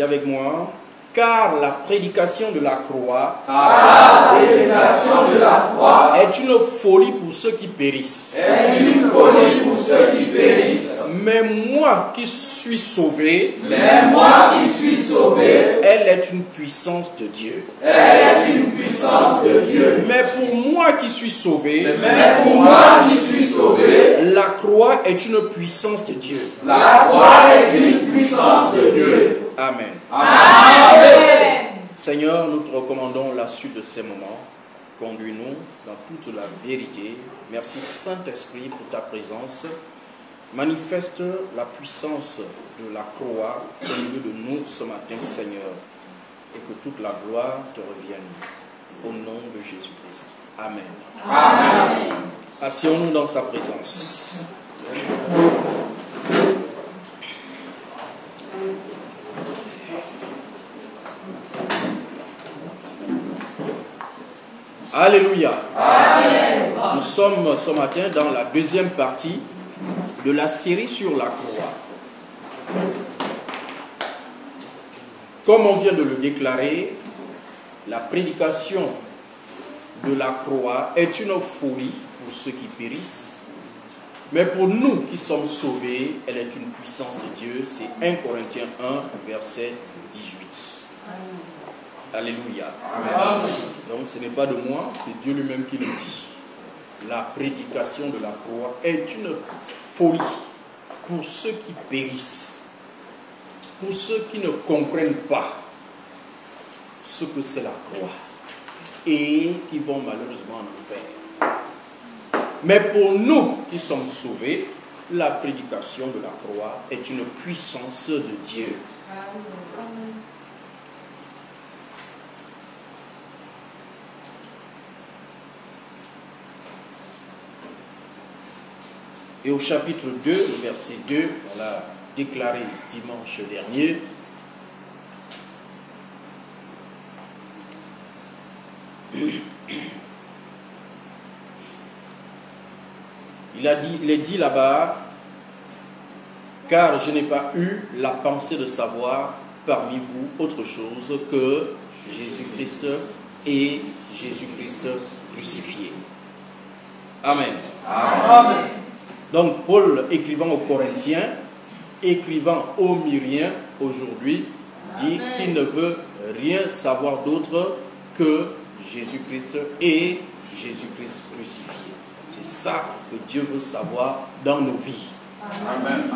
avec moi. Car la prédication de la croix est une folie pour ceux qui périssent. Mais moi qui suis sauvé, elle est une puissance de Dieu. Mais pour moi qui suis sauvé, la croix est une puissance de Dieu. Amen. Amen. Seigneur, nous te recommandons la suite de ces moments. Conduis-nous dans toute la vérité. Merci Saint-Esprit pour ta présence. Manifeste la puissance de la croix au milieu de nous ce matin, Seigneur. Et que toute la gloire te revienne. Au nom de Jésus-Christ. Amen. Amen. Asseyons-nous dans sa présence. Alléluia. Amen. Nous sommes ce matin dans la deuxième partie de la série sur la croix. Comme on vient de le déclarer, la prédication de la croix est une folie pour ceux qui périssent, mais pour nous qui sommes sauvés, elle est une puissance de Dieu. C'est 1 Corinthiens 1, verset 18. Alléluia. Amen. Donc ce n'est pas de moi, c'est Dieu lui-même qui le dit. La prédication de la croix est une folie pour ceux qui périssent, pour ceux qui ne comprennent pas ce que c'est la croix et qui vont malheureusement en enfer. Mais pour nous qui sommes sauvés, la prédication de la croix est une puissance de Dieu. Et au chapitre 2, le verset 2, on l'a déclaré dimanche dernier, il est dit là-bas, car je n'ai pas eu la pensée de savoir parmi vous autre chose que Jésus-Christ et Jésus-Christ crucifié. Amen. Amen. Donc Paul, écrivant aux Corinthiens, écrivant aux Myriens aujourd'hui, dit qu'il ne veut rien savoir d'autre que Jésus-Christ et Jésus-Christ crucifié. C'est ça que Dieu veut savoir dans nos vies. Amen.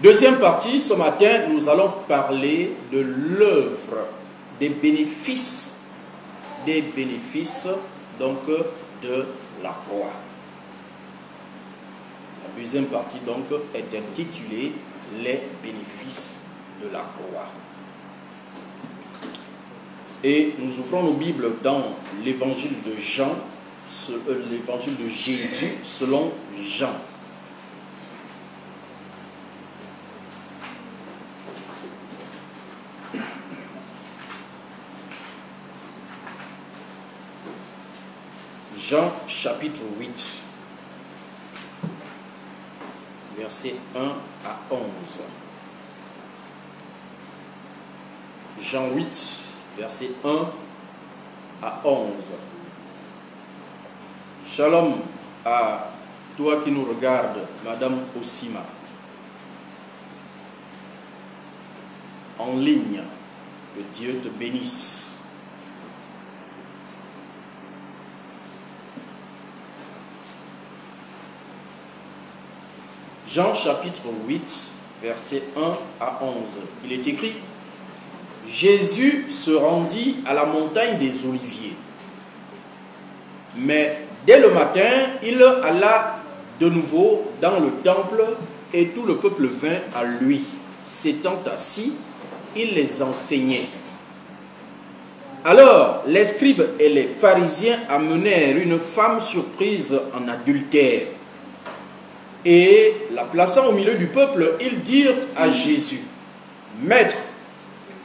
Deuxième partie, ce matin, nous allons parler de l'œuvre, des bénéfices donc de la croix. La deuxième partie donc est intitulée les bénéfices de la croix. Et nous ouvrons nos Bibles dans l'évangile de Jean, l'évangile de Jésus selon Jean. Jean chapitre 8, versets 1 à 11. Jean 8, versets 1 à 11. Shalom à toi qui nous regardes, Madame Osima, en ligne. Que Dieu te bénisse. Jean chapitre 8, versets 1 à 11. Il est écrit: Jésus se rendit à la montagne des Oliviers. Mais dès le matin, il alla de nouveau dans le temple et tout le peuple vint à lui. S'étant assis, il les enseignait. Alors, les scribes et les pharisiens amenèrent une femme surprise en adultère. Et la plaçant au milieu du peuple, ils dirent à Jésus: Maître,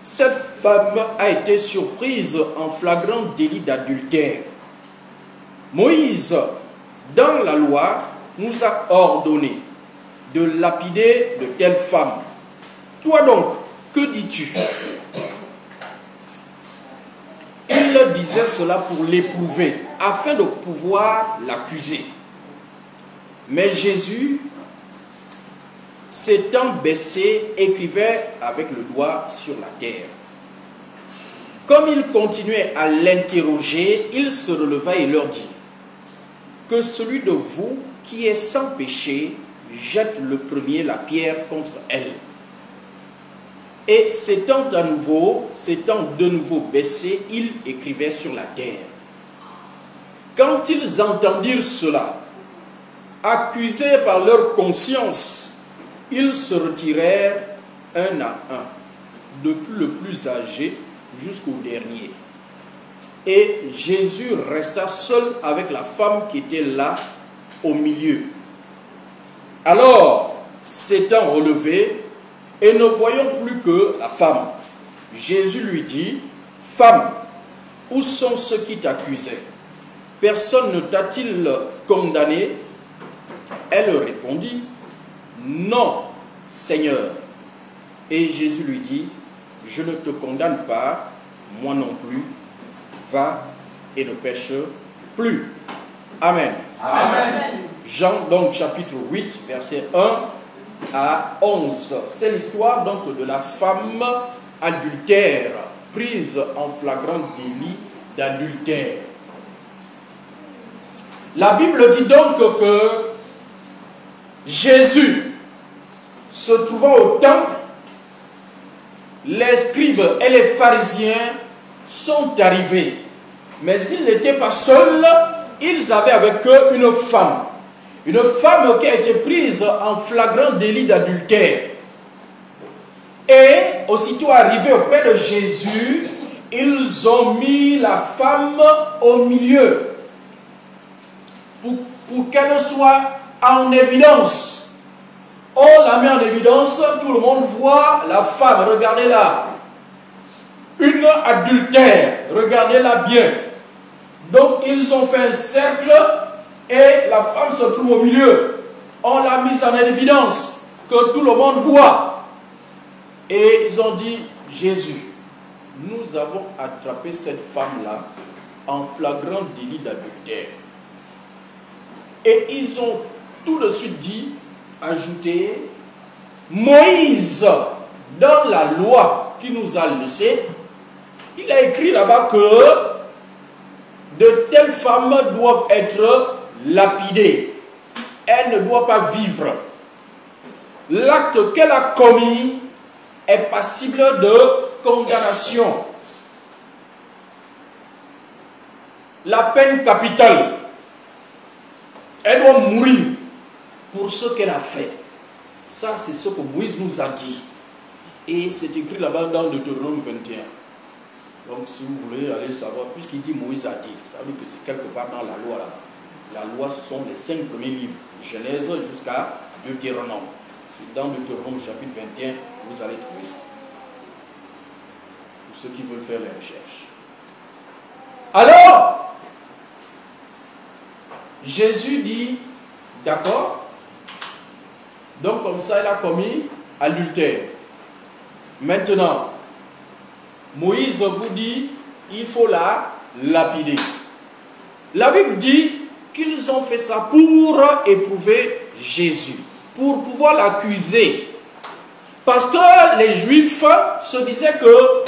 cette femme a été surprise en flagrant délit d'adultère. Moïse, dans la loi, nous a ordonné de lapider de telles femmes. Toi donc, que dis-tu? Il disait cela pour l'éprouver, afin de pouvoir l'accuser. Mais Jésus, s'étant baissé, écrivait avec le doigt sur la terre. Comme il continuait à l'interroger, il se releva et leur dit: que celui de vous qui est sans péché jette le premier la pierre contre elle. Et s'étant de nouveau baissé, il écrivait sur la terre. Quand ils entendirent cela, accusés par leur conscience, ils se retirèrent un à un, depuis le plus âgé jusqu'au dernier. Et Jésus resta seul avec la femme qui était là au milieu. Alors, s'étant relevé, et ne voyant plus que la femme, Jésus lui dit: femme, où sont ceux qui t'accusaient? Personne ne t'a-t-il condamné? Elle répondit: non, Seigneur. Et Jésus lui dit: je ne te condamne pas, moi non plus. Va et ne pêche plus. Amen. Amen. Jean, donc, chapitre 8, verset 1 à 11. C'est l'histoire donc de la femme adultère, prise en flagrant délit d'adultère. La Bible dit donc que Jésus, se trouvant au temple, les scribes et les pharisiens sont arrivés. Mais ils n'étaient pas seuls, ils avaient avec eux une femme. Une femme qui a été prise en flagrant délit d'adultère. Et aussitôt arrivés auprès de Jésus, ils ont mis la femme au milieu pour qu'elle soit en évidence. On la met en évidence, tout le monde voit la femme, regardez-la. Une adultère, regardez-la bien. Donc ils ont fait un cercle et la femme se trouve au milieu. On l'a mise en évidence, que tout le monde voit. Et ils ont dit: Jésus, nous avons attrapé cette femme-là en flagrant délit d'adultère. Et ils ont tout de suite dit, ajouté: Moïse, dans la loi qui nous a laissé, il a écrit là-bas que de telles femmes doivent être lapidées. Elle ne doit pas vivre. L'acte qu'elle a commis est passible de condamnation. La peine capitale. Elle doit mourir pour ce qu'elle a fait. Ça, c'est ce que Moïse nous a dit. Et c'est écrit là-bas dans Deutéronome 21. Donc, si vous voulez aller savoir, puisqu'il dit Moïse a dit, ça veut dire que c'est quelque part dans la loi là-bas. La loi, ce sont les 5 premiers livres, Genèse jusqu'à Deutéronome. C'est dans Deutéronome chapitre 21, vous allez trouver ça. Pour ceux qui veulent faire les recherches. Alors, Jésus dit, d'accord, donc comme ça, elle a commis adultère. Maintenant, Moïse vous dit, il faut la lapider. La Bible dit qu'ils ont fait ça pour éprouver Jésus, pour pouvoir l'accuser. Parce que les Juifs se disaient que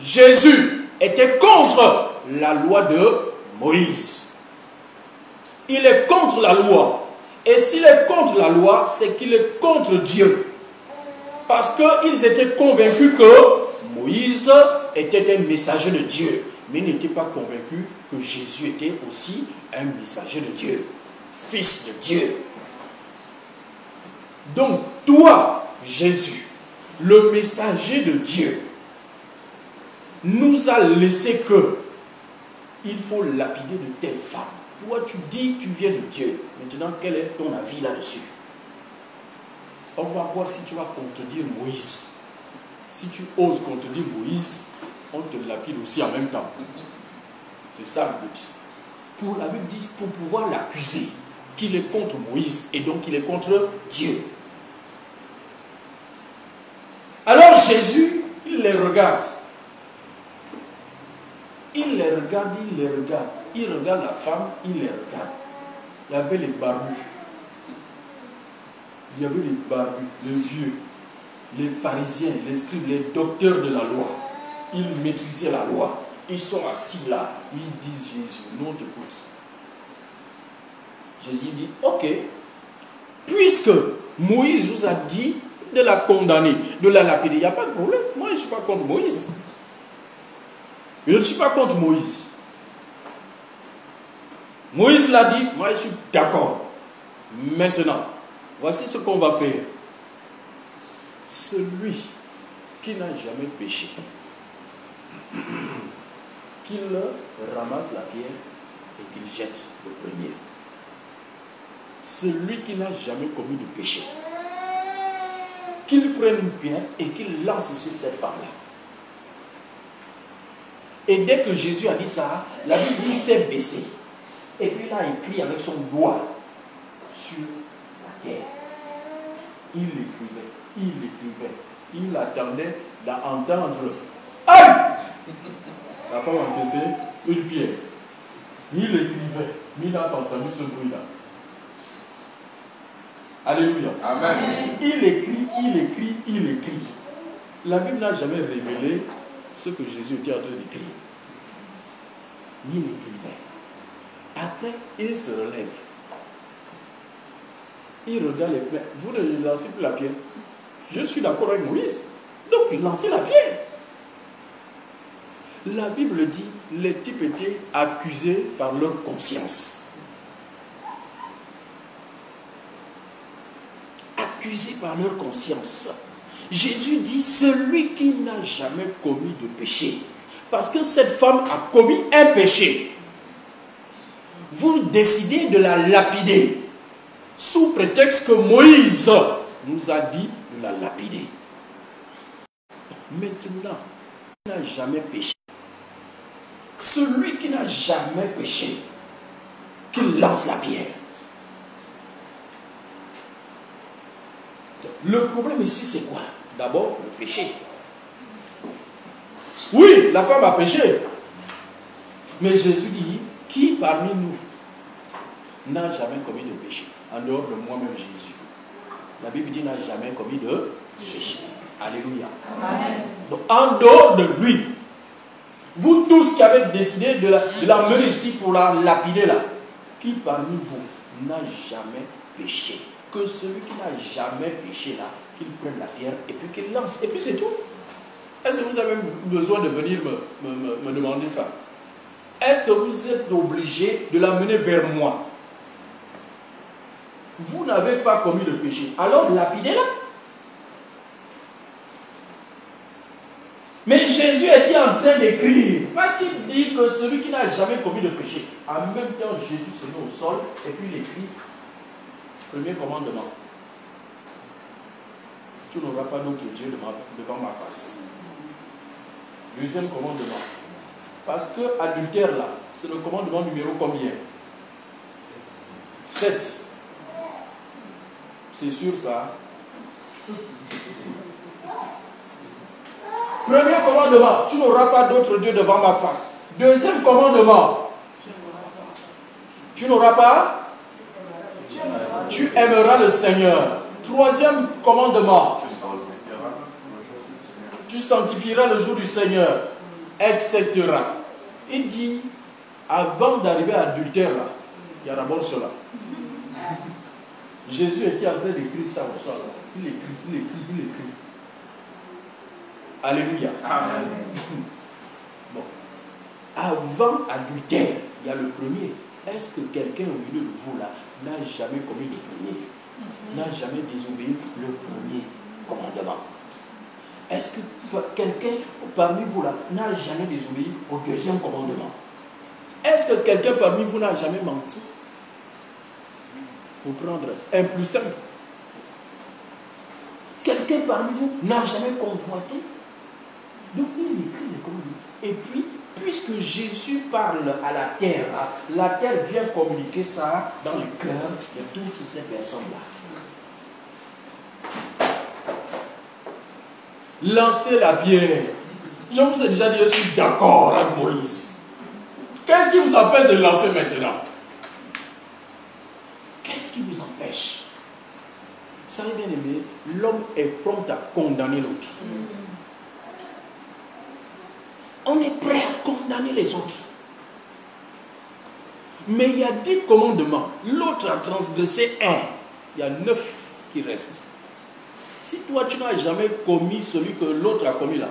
Jésus était contre la loi de Moïse. Il est contre la loi. Et s'il est contre la loi, c'est qu'il est contre Dieu. Parce qu'ils étaient convaincus que Moïse était un messager de Dieu. Mais ils n'étaient pas convaincus que Jésus était aussi un messager de Dieu. Fils de Dieu. Donc, toi, Jésus, le messager de Dieu, nous a laissé que il faut lapider de telles femmes. Toi, tu dis, tu viens de Dieu. Maintenant, quel est ton avis là-dessus? On va voir si tu vas contredire Moïse. Si tu oses contredire Moïse, on te lapide aussi en même temps. C'est ça le but. Pour la Bible dit, pour pouvoir l'accuser, qu'il est contre Moïse et donc il est contre Dieu. Alors Jésus, il les regarde. Il les regarde, il les regarde. Il regarde la femme, il les regarde. Il y avait les barbus. Il y avait les barbus, les vieux, les pharisiens, les scribes, les docteurs de la loi. Ils maîtrisaient la loi. Ils sont assis là. Ils disent Jésus, nous on t'écoute. Jésus dit, ok, puisque Moïse vous a dit de la condamner, de la lapider, il n'y a pas de problème. Moi, je ne suis pas contre Moïse. Je ne suis pas contre Moïse. Moïse l'a dit, moi je suis d'accord. Maintenant, voici ce qu'on va faire. Celui qui n'a jamais péché, qu'il ramasse la pierre et qu'il jette le premier. Celui qui n'a jamais commis de péché, qu'il prenne une pierre et qu'il lance sur cette femme-là. Et dès que Jésus a dit ça, la Bible dit qu'il s'est baissé. Et puis là, il crie avec son doigt sur la terre. Il écrivait. Il attendait d'entendre. Aïe! La femme a cassé une pierre. Il écrivait. Mais il n'a pas entendu ce bruit-là. Alléluia. Amen. Il écrit. La Bible n'a jamais révélé ce que Jésus était en train d'écrire. Il écrivait. Après, il se relève. Il regarde les pierres. Vous ne lancez plus la pierre. Je suis d'accord avec Moïse. Donc, il lançait la pierre. La Bible dit, les types étaient accusés par leur conscience. Accusés par leur conscience. Jésus dit, celui qui n'a jamais commis de péché. Parce que cette femme a commis un péché. Vous décidez de la lapider. Sous prétexte que Moïse nous a dit de la lapider. Maintenant, qui n'a jamais péché. Celui qui n'a jamais péché, qu'il lance la pierre. Le problème ici, c'est quoi? D'abord, le péché. Oui, la femme a péché. Mais Jésus dit, qui parmi nous n'a jamais commis de péché? En dehors de moi-même, Jésus. La Bible dit, n'a jamais commis de péché. Alléluia. Amen. Donc, en dehors de lui, vous tous qui avez décidé de la mener ici pour la lapider là, qui parmi vous n'a jamais péché? Que celui qui n'a jamais péché là, qu'il prenne la pierre et puis qu'il lance. Et puis c'est tout. Est-ce que vous avez besoin de venir me demander ça? Est-ce que vous êtes obligé de la mener vers moi? Vous n'avez pas commis de péché. Alors lapidez-la. Mais Jésus était en train d'écrire. Parce qu'il dit que celui qui n'a jamais commis de péché. En même temps, Jésus se met au sol et puis il écrit. Premier commandement. Tu n'auras pas d'autre Dieu devant ma face. Deuxième commandement. Parce que adultère là, c'est le commandement numéro combien? 7. C'est sûr ça? Premier commandement. Tu n'auras pas d'autre Dieu devant ma face. Deuxième commandement. Tu n'auras pas? Tu aimeras le Seigneur. Troisième commandement. Tu sanctifieras le jour du Seigneur, etc. Il dit, avant d'arriver à adultère, là, il y a d'abord cela. Jésus était en train d'écrire ça au sol. Il écrit. Alléluia. Amen. Bon. Avant adultère, il y a le premier. Est-ce que quelqu'un au milieu de vous là n'a jamais commis le premier? N'a jamais désobéi le premier commandement? Est-ce que quelqu'un parmi vous là n'a jamais désobéi au deuxième commandement? Est-ce que quelqu'un parmi vous n'a jamais menti? Pour prendre un plus simple. Quelqu'un parmi vous n'a jamais convoité? Donc il écrit les commandements. Et puis, puisque Jésus parle à la terre vient communiquer ça dans le cœur de toutes ces personnes-là. Lancez la pierre. Je vous ai déjà dit, je suis d'accord avec Moïse. Qu'est-ce qui vous appelle de lancer maintenant? Qu'est-ce qui vous empêche? Vous savez bien aimé, l'homme est prompt à condamner l'autre. On est prêt à condamner les autres. Mais il y a 10 commandements. L'autre a transgressé un. Il y a 9 qui restent. Si toi tu n'as jamais commis celui que l'autre a commis là,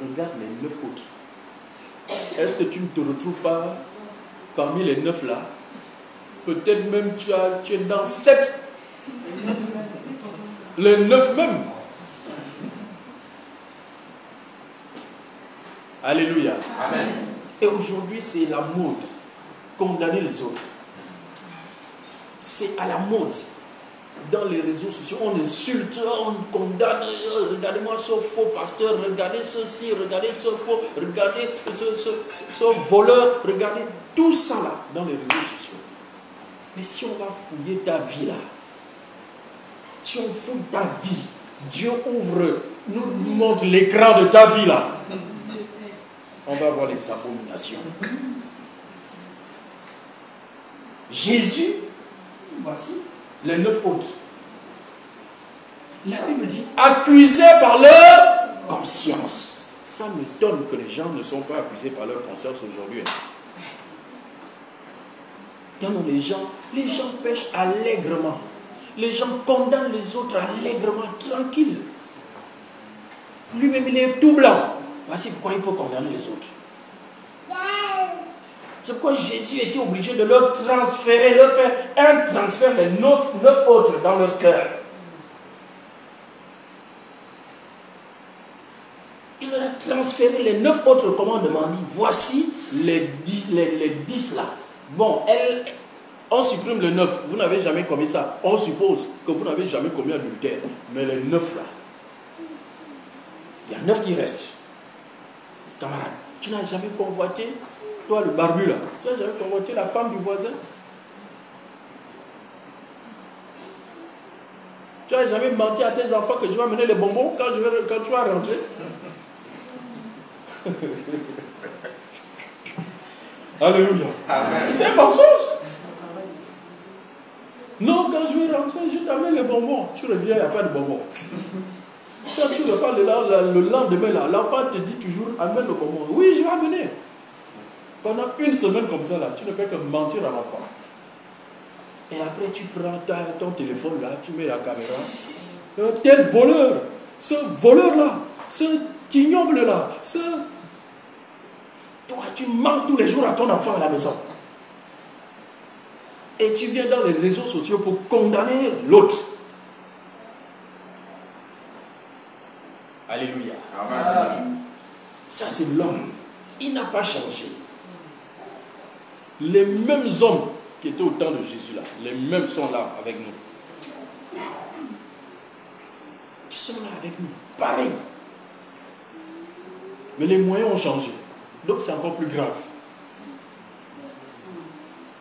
regarde les 9 autres. Est-ce que tu ne te retrouves pas parmi les 9 là? Peut-être même tu es dans 7. Les 9 même. Alléluia. Amen. Et aujourd'hui, c'est la mode. Condamner les autres. C'est à la mode. Dans les réseaux sociaux, on insulte, on condamne. Regardez-moi ce faux pasteur, regardez ceci, regardez ce faux, regardez ce voleur, regardez tout ça là dans les réseaux sociaux. Mais si on va fouiller ta vie là, si on fouille ta vie, Dieu nous montre l'écran de ta vie là, on va voir les abominations. Jésus, voici les 9 autres. La Bible dit, accusés par leur conscience. Ça m'étonne que les gens ne sont pas accusés par leur conscience aujourd'hui. Non, les gens pêchent allègrement. Les gens condamnent les autres allègrement, tranquille. Lui-même, il est tout blanc. Voici pourquoi il peut condamner les autres. C'est pourquoi Jésus était obligé de leur transférer, leur faire un transfert des 9 autres dans leur cœur. Il leur a transféré les 9 autres commandements. Il dit, voici les 10 là. Bon, on supprime le 9. Vous n'avez jamais commis ça. On suppose que vous n'avez jamais commis adultère. Mais les 9 là, il y a 9 qui restent. Camarade, tu n'as jamais convoité, toi le barbu là, tu n'as jamais convoité la femme du voisin? Tu n'as jamais menti à tes enfants que je vais amener les bonbons quand tu vas rentrer? Alléluia. C'est un mensonge. Non, quand je vais rentrer, je t'amène les bonbons. Tu reviens, il n'y a pas de bonbons. Quand tu repars le lendemain, là, l'enfant te dit toujours, amène le bonbon. Oui, je vais amener. Pendant une semaine comme ça, là, tu ne fais que mentir à l'enfant. Et après, tu prends ton téléphone, là, tu mets la caméra. Tel voleur, ce voleur-là, ce ignoble-là, toi, tu mens tous les jours à ton enfant à la maison. Et tu viens dans les réseaux sociaux pour condamner l'autre. Alléluia. Amen. Ça, c'est l'homme. Il n'a pas changé. Les mêmes hommes qui étaient au temps de Jésus là, les mêmes sont là avec nous. Ils sont là avec nous. Pareil. Mais les moyens ont changé. Donc c'est encore plus grave.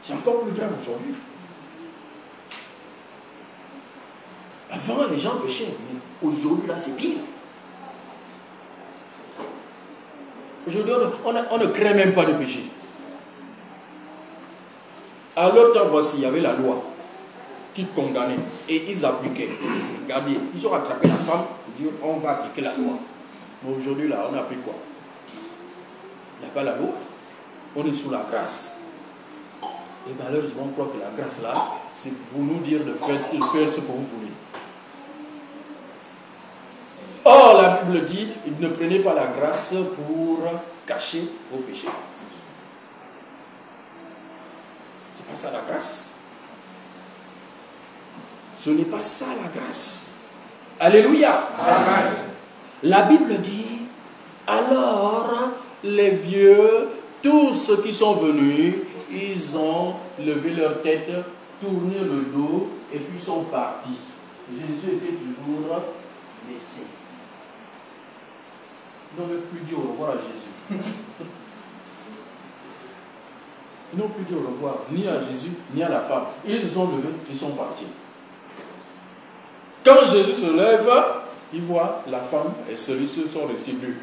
C'est encore plus grave aujourd'hui. Avant, les gens péchaient, mais aujourd'hui, là, c'est pire. Aujourd'hui, on ne crée même pas de péché. À leur temps, voici, il y avait la loi qui condamnait et ils appliquaient. Regardez, ils ont rattrapé la femme, ils disent on va appliquer la loi. Mais aujourd'hui, là, on applique quoi? Il n'y a pas la loi. On est sous la grâce. Et malheureusement, on croit que la grâce là, c'est pour nous dire de faire ce que vous voulez. Or, la Bible dit, ne prenez pas la grâce pour cacher vos péchés. C'est pas ça la grâce. Ce n'est pas ça la grâce. Alléluia. Amen. La Bible dit, alors les vieux, tous ceux qui sont venus, ils ont levé leur tête, tourné le dos et puis sont partis. Jésus était toujours laissé. Ils n'ont même plus dit au revoir à Jésus. Ils n'ont plus dit au revoir ni à Jésus ni à la femme. Ils se sont levés, ils sont partis. Quand Jésus se lève, ils voient la femme et celui-ci sont restés deux.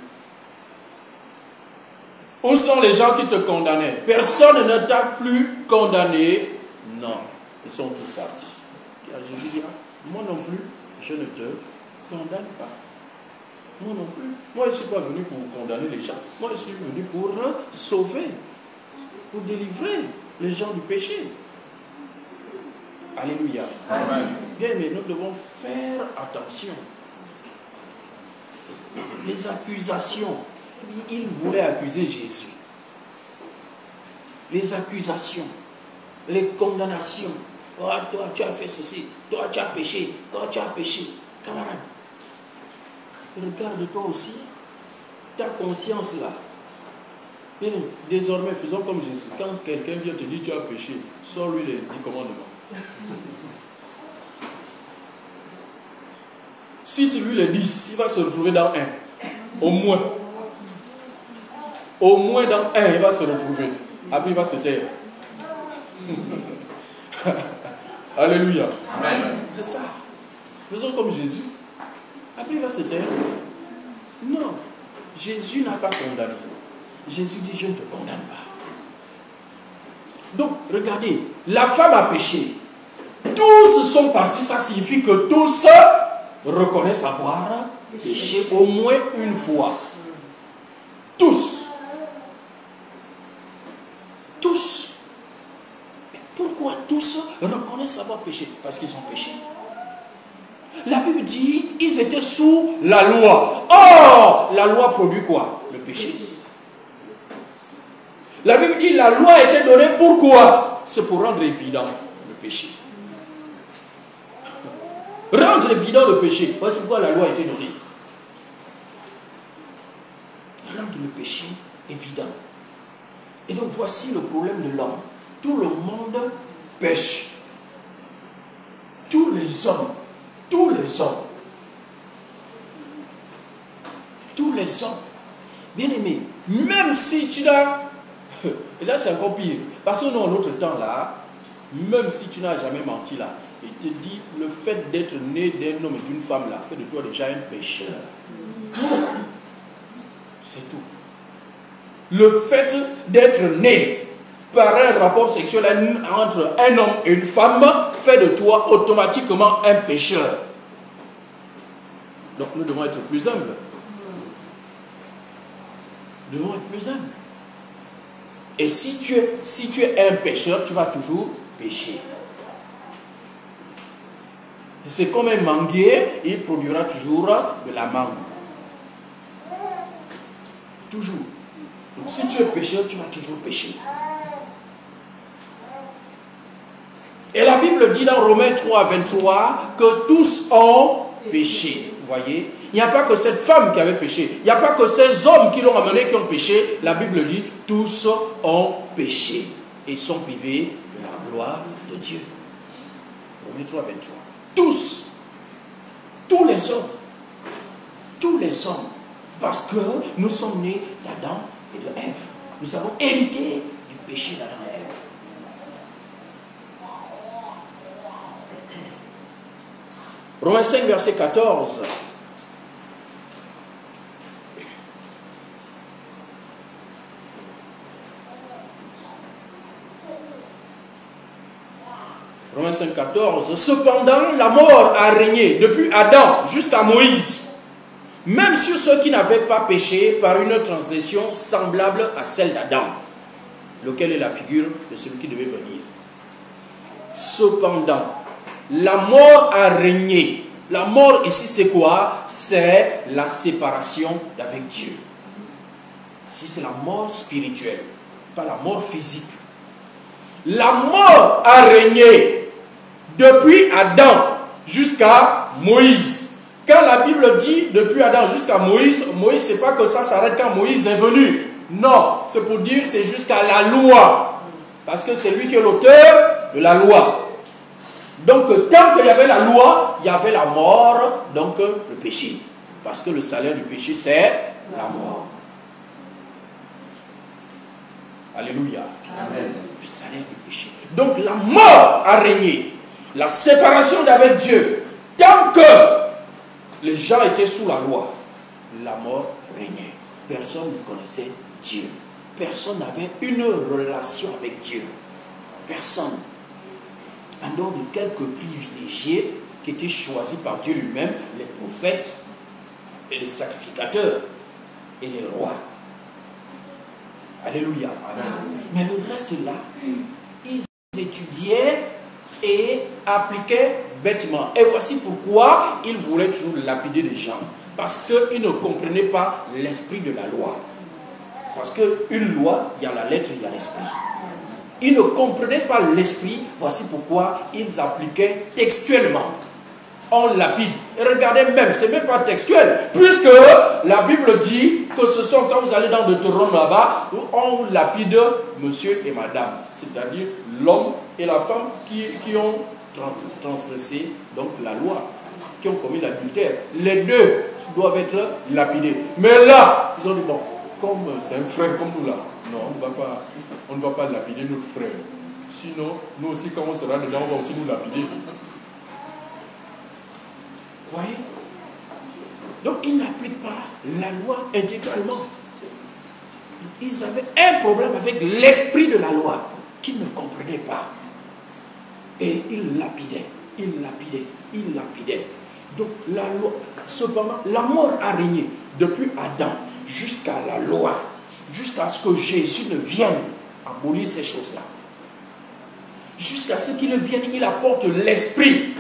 Où sont les gens qui te condamnaient? Personne ne t'a plus condamné. Non, ils sont tous partis. Et Jésus dira, moi non plus, je ne te condamne pas. Moi non plus. Moi, je ne suis pas venu pour condamner les gens. Moi, je suis venu pour sauver, pour délivrer les gens du péché. Alléluia. Amen. Bien, mais nous devons faire attention. Les accusations. Il voulait accuser Jésus. Les accusations, les condamnations. Oh, toi, tu as fait ceci. Toi, tu as péché. Toi, tu as péché. Camarade, regarde-toi aussi. Ta conscience là. Et désormais, faisons comme Jésus. Quand quelqu'un vient te dire tu as péché, sors-lui les 10 commandements. Si tu lui les dis, il va se retrouver dans un. Au moins. Au moins dans un, il va se retrouver. Après, il va se taire. Alléluia. Amen. C'est ça. Faisons comme Jésus. Après, il va se taire. Non. Jésus n'a pas condamné. Jésus dit, je ne te condamne pas. Donc, regardez, la femme a péché. Tous sont partis, ça signifie que tous reconnaissent avoir péché au moins une fois. Tous. Tous. Mais pourquoi tous reconnaissent avoir péché? Parce qu'ils ont péché. La Bible dit, ils étaient sous la loi. Or, la loi produit quoi? Le péché. La Bible dit, la loi a été donnée pourquoi? C'est pour rendre évident le péché. Rendre évident le péché. Voici pourquoi la loi a été donnée. Rendre le péché évident. Et donc voici le problème de l'homme. Tout le monde pêche. Tous les hommes. Tous les hommes. Tous les hommes. Bien-aimés, même si tu n'as... Et là c'est encore pire. Parce que dans notre temps là, même si tu n'as jamais menti là, il te dit le fait d'être né d'un homme et d'une femme là, fait de toi déjà un pécheur. C'est tout. Le fait d'être né par un rapport sexuel entre un homme et une femme fait de toi automatiquement un pécheur. Donc nous devons être plus humbles. Nous devons être plus humbles. Et si tu es un pécheur, tu vas toujours pécher. C'est comme un manguier, il produira toujours de la mangue. Toujours. Donc si tu es pécheur, tu vas toujours pécher. Et la Bible dit dans Romains 3, 23 que tous ont péché. Vous voyez? Il n'y a pas que cette femme qui avait péché. Il n'y a pas que ces hommes qui l'ont amené qui ont péché. La Bible dit tous ont péché et sont privés de la gloire de Dieu. Romains 3, 23. Tous. Tous les hommes. Tous les hommes. Parce que nous sommes nés d'Adam et de Ève. Nous avons hérité du péché d'Adam et Ève. Romains 5, verset 14. Romains 5, 14. Cependant, la mort a régné depuis Adam jusqu'à Moïse, même sur ceux qui n'avaient pas péché par une transgression semblable à celle d'Adam, lequel est la figure de celui qui devait venir. Cependant, la mort a régné. La mort ici c'est quoi? C'est la séparation d'avec Dieu. Ici c'est la mort spirituelle, pas la mort physique. La mort a régné depuis Adam jusqu'à Moïse. Quand la Bible dit depuis Adam jusqu'à Moïse, Moïse, c'est pas que ça s'arrête quand Moïse est venu. Non, c'est pour dire c'est jusqu'à la loi. Parce que c'est lui qui est l'auteur de la loi. Donc tant qu'il y avait la loi, il y avait la mort, donc le péché. Parce que le salaire du péché, c'est la mort. Alléluia. Amen. Le salaire du péché. Donc la mort a régné. La séparation d'avec Dieu. Tant que les gens étaient sous la loi, la mort régnait. Personne ne connaissait Dieu. Personne n'avait une relation avec Dieu. Personne. En dehors de quelques privilégiés qui étaient choisis par Dieu lui-même, les prophètes et les sacrificateurs et les rois. Alléluia. Amen. Mais le reste là, ils étudiaient et appliquaient bêtement. Et voici pourquoi ils voulaient toujours lapider les gens. Parce qu'ils ne comprenaient pas l'esprit de la loi. Parce qu'une loi, il y a la lettre, il y a l'esprit. Ils ne comprenaient pas l'esprit. Voici pourquoi ils appliquaient textuellement. On lapide. Et regardez même, ce n'est même pas textuel. Puisque la Bible dit que ce sont, quand vous allez dans Deutéronome là-bas, on lapide monsieur et madame. C'est-à-dire l'homme et la femme qui ont transgressé donc, la loi, qui ont commis l'adultère. Les deux doivent être lapidés. Mais là, ils ont dit, bon, comme c'est un frère comme nous là, non, on ne va pas lapider notre frère. Sinon, nous aussi, quand on sera dedans, on va aussi nous lapider. Vous voyez? Donc, ils n'appliquent pas la loi intégralement. Ils avaient un problème avec l'esprit de la loi qu'ils ne comprenaient pas. Et ils lapidaient, ils lapidaient, ils lapidaient. Donc, la loi, cependant, la mort a régné depuis Adam jusqu'à la loi, jusqu'à ce que Jésus ne vienne abolir ces choses-là. Jusqu'à ce qu'il vienne, il apporte l'esprit.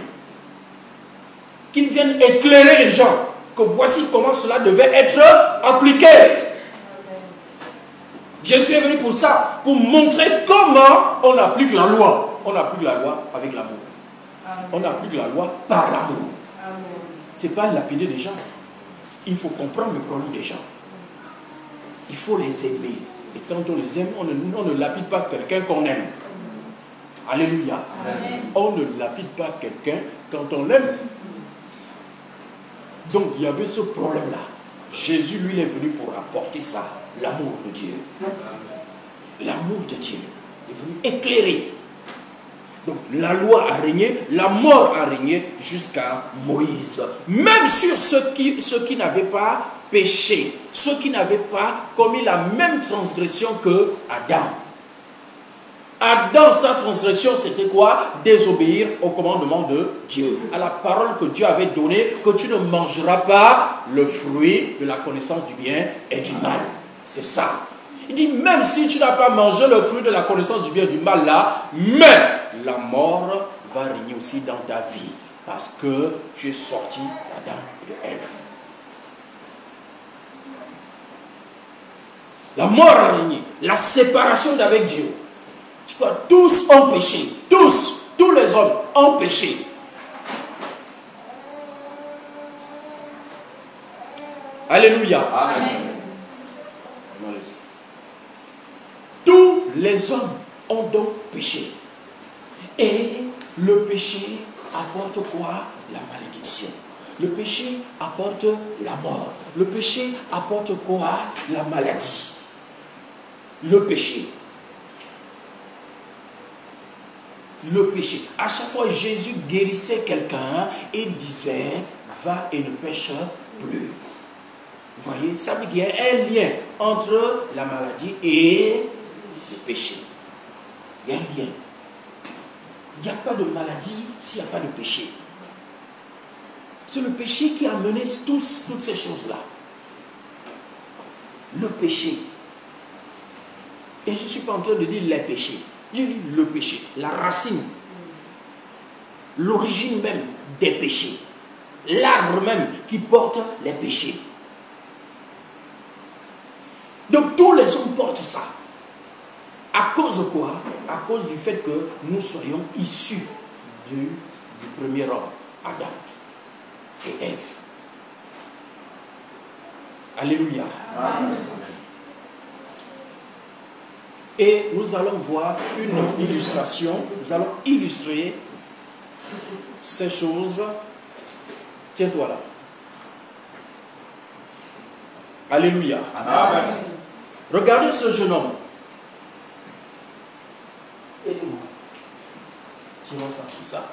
Qu'il vienne éclairer les gens, que voici comment cela devait être appliqué. Jésus est venu pour ça, pour montrer comment on applique la loi. On applique la loi avec l'amour. On applique la loi par l'amour. Ce n'est pas lapider des gens. Il faut comprendre le problème des gens. Il faut les aimer. Et quand on les aime, on ne lapide pas quelqu'un qu'on aime. Alléluia. Amen. On ne lapide pas quelqu'un quand on l'aime. Donc il y avait ce problème-là. Jésus, lui, est venu pour apporter ça, l'amour de Dieu. L'amour de Dieu est venu éclairer. Donc la loi a régné, la mort a régné jusqu'à Moïse. Même sur ceux qui n'avaient pas péché, ceux qui n'avaient pas commis la même transgression que Adam. Adam, sa transgression, c'était quoi? Désobéir au commandement de Dieu. À la parole que Dieu avait donnée, que tu ne mangeras pas le fruit de la connaissance du bien et du mal. C'est ça. Il dit, même si tu n'as pas mangé le fruit de la connaissance du bien et du mal là, mais la mort va régner aussi dans ta vie. Parce que tu es sorti d'Adam et de Ève. La mort a régné. La séparation d'avec Dieu. Tous ont péché. Tous les hommes ont péché. Alléluia. Amen. Tous les hommes ont donc péché. Et le péché apporte quoi? La malédiction. Le péché apporte la mort. Le péché apporte quoi? La maladie. Le péché. Le péché. À chaque fois, Jésus guérissait quelqu'un et disait, va et ne pêche plus. Vous voyez, ça veut dire qu'il y a un lien entre la maladie et le péché. Il y a un lien. Il n'y a pas de maladie s'il n'y a pas de péché. C'est le péché qui a mené toutes ces choses-là. Le péché. Et je ne suis pas en train de dire les péchés. Je dis le péché, la racine, l'origine même des péchés, l'arbre même qui porte les péchés. Donc tous les hommes portent ça. À cause de quoi? À cause du fait que nous soyons issus du premier homme, Adam et Ève. Alléluia. Amen. Et nous allons voir une illustration. Nous allons illustrer ces choses. Tiens-toi là. Alléluia. Amen. Regardez ce jeune homme. Aidez-moi. Tirons ça, tout ça.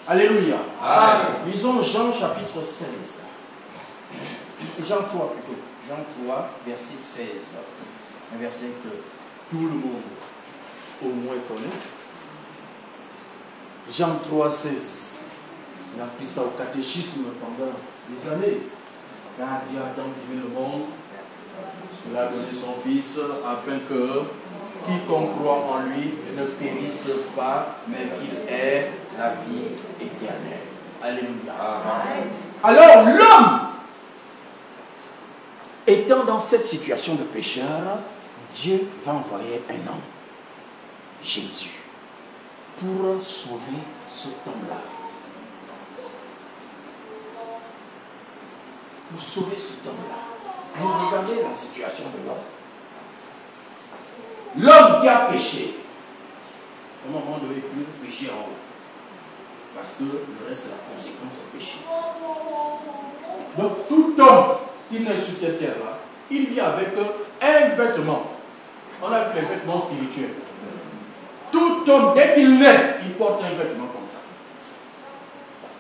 Alléluia. Amen. Lisons Jean chapitre 16. Jean 3 plutôt. Jean 3, verset 16. Un verset que tout le monde au moins connaît. Jean 3, 16. On a pris ça au catéchisme pendant des années. Car Dieu a tant aimé le monde, il a donné son Fils afin que quiconque croit en lui ne périsse pas, mais qu'il ait la vie éternelle. Alléluia. Amen. Alors l'homme, étant dans cette situation de pécheur, Dieu va envoyer un homme, Jésus, pour sauver cet homme-là. Pour sauver cet homme-là. Vous regardez la situation de l'homme. L'homme qui a péché, au moment donné, il peut pécher en haut. Parce que le reste, c'est la conséquence du péché. Donc tout homme qui naît sur cette terre-là, il vit avec un vêtement. On a vu les vêtements spirituels. Tout homme, dès qu'il naît, il porte un vêtement comme ça.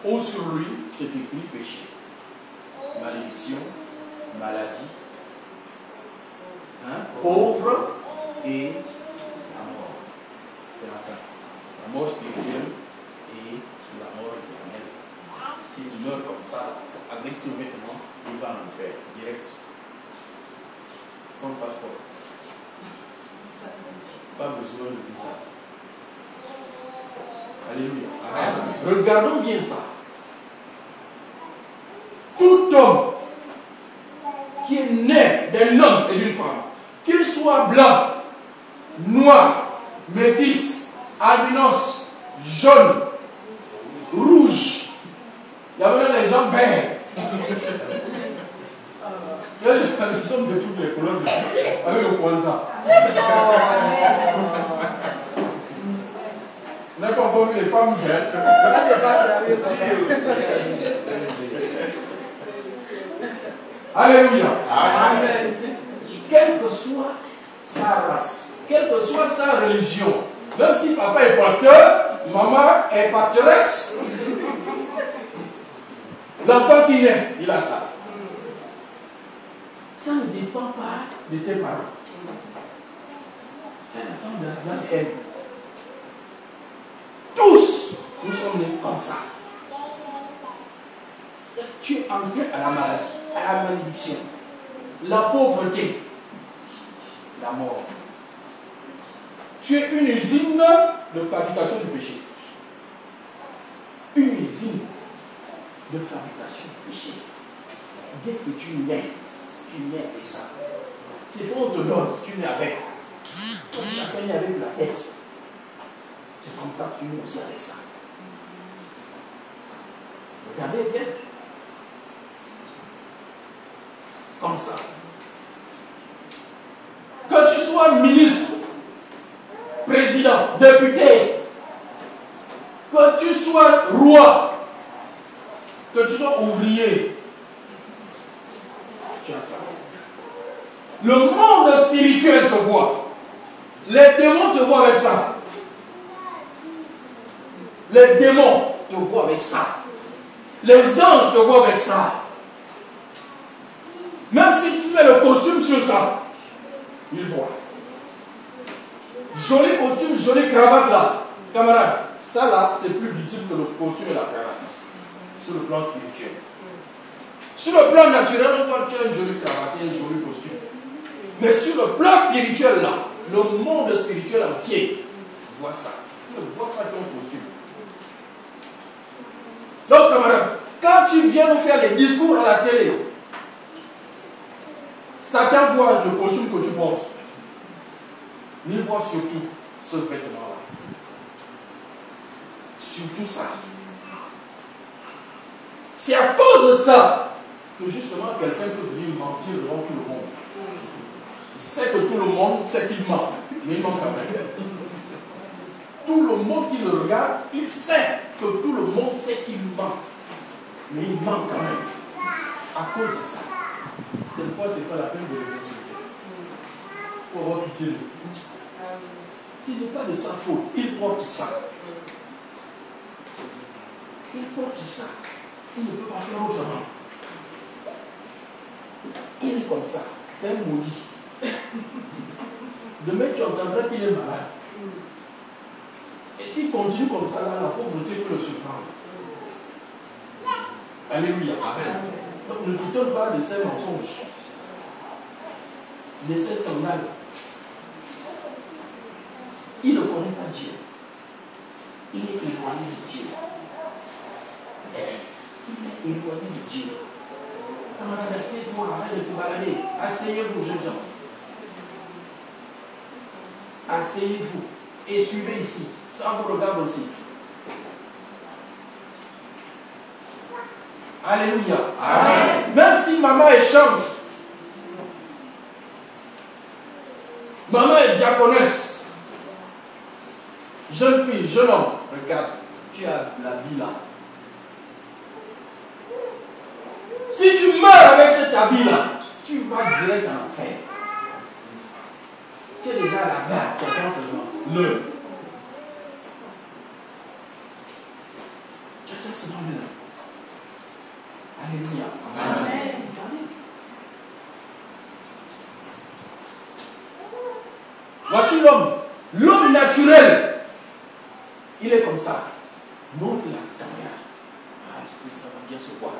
Haut sur lui, c'est écrit péché. Malédiction, maladie, pauvre et la mort. C'est la fin. La mort spirituelle et la mort éternelle. S'il meurt comme ça, avec ce vêtement, il va en enfer, direct. Sans passeport. Pas besoin de visa. Alléluia. Amen. Regardons bien ça. Tout homme qui est né d'un homme et d'une femme, qu'il soit blanc, noir, métis, albinos, jaune, rouge, il y a même les gens verts. Il y a des hommes de toutes les couleurs avec le Kwanzaa. On n'a pas encore vu les femmes vertes. C'est pas sérieux. Alléluia. Amen. Quelle que soit sa race, quelle que soit sa religion, même si papa est pasteur, maman est pastoresse, l'enfant qui naît, il a ça. Ça ne dépend pas de tes parents. C'est la femme d'Adam et Ève. Tous, nous sommes nés comme ça. Tu es entré à la maladie, à la malédiction, la pauvreté, la mort. Tu es une usine de fabrication du péché. Une usine de fabrication du péché. Dès que tu nais avec ça. C'est pas on te donne, tu nais avec. Comme chacun naît avec la tête. C'est comme ça que tu nais aussi avec ça. Regardez bien. Comme ça. Que tu sois ministre, président, député, que tu sois roi, que tu sois ouvrier, tu as ça. Le monde spirituel te voit. Les démons te voient avec ça. Les démons te voient avec ça. Les anges te voient avec ça. Même si tu mets le costume sur ça, ils voient. Joli costume, jolie cravate là. Camarade, ça là, c'est plus visible que le costume et la cravate. Sur le plan spirituel. Sur le plan naturel, on voit que tu as une jolie cravate et un joli costume. Mais sur le plan spirituel là, le monde spirituel entier voit ça. Tu ne vois pas ton costume. Donc camarade, quand tu viens nous faire les discours à la télé, Satan voit le costume que tu portes. Il voit surtout ce vêtement-là. Surtout ça. C'est à cause de ça que justement quelqu'un peut venir mentir devant tout le monde. Il sait que tout le monde sait qu'il ment, mais il ment quand même. Tout le monde qui le regarde, il sait que tout le monde sait qu'il ment, mais il ment quand même. À cause de ça. C'est pourquoi ce n'est pas la peine de les insulter. Il faut avoir pitié. Ce n'est pas de sa faute. Il porte ça. Il porte ça. Il ne peut pas faire autrement. Il est comme ça. C'est un maudit. Demain, tu entendras qu'il est malade. Et s'il continue comme ça, là, la pauvreté peut le surprendre. Alléluia. Amen. Donc ne t'étonne pas de ces mensonges, de ces scandales. Il ne connaît pas Dieu. Il est éloigné de Dieu. Il est éloigné de Dieu. Asseyez-toi, arrête de te balader. Asseyez-vous, jeunes gens. Asseyez-vous et suivez ici. Ça vous regarde aussi. Alléluia. Amen. Même si maman est chante, maman est diaconesse, jeune fille, jeune homme, regarde, tu as la vie là. Si tu meurs avec cet habit-là, tu vas direct en enfer. Tu es déjà à la gare, tu attends seulement l'heure. Tu attends seulement l'heure. Alléluia. Amen. Voici l'homme. L'homme naturel. Il est comme ça. Montre la caméra. Ah, est-ce que ça va bien se voir?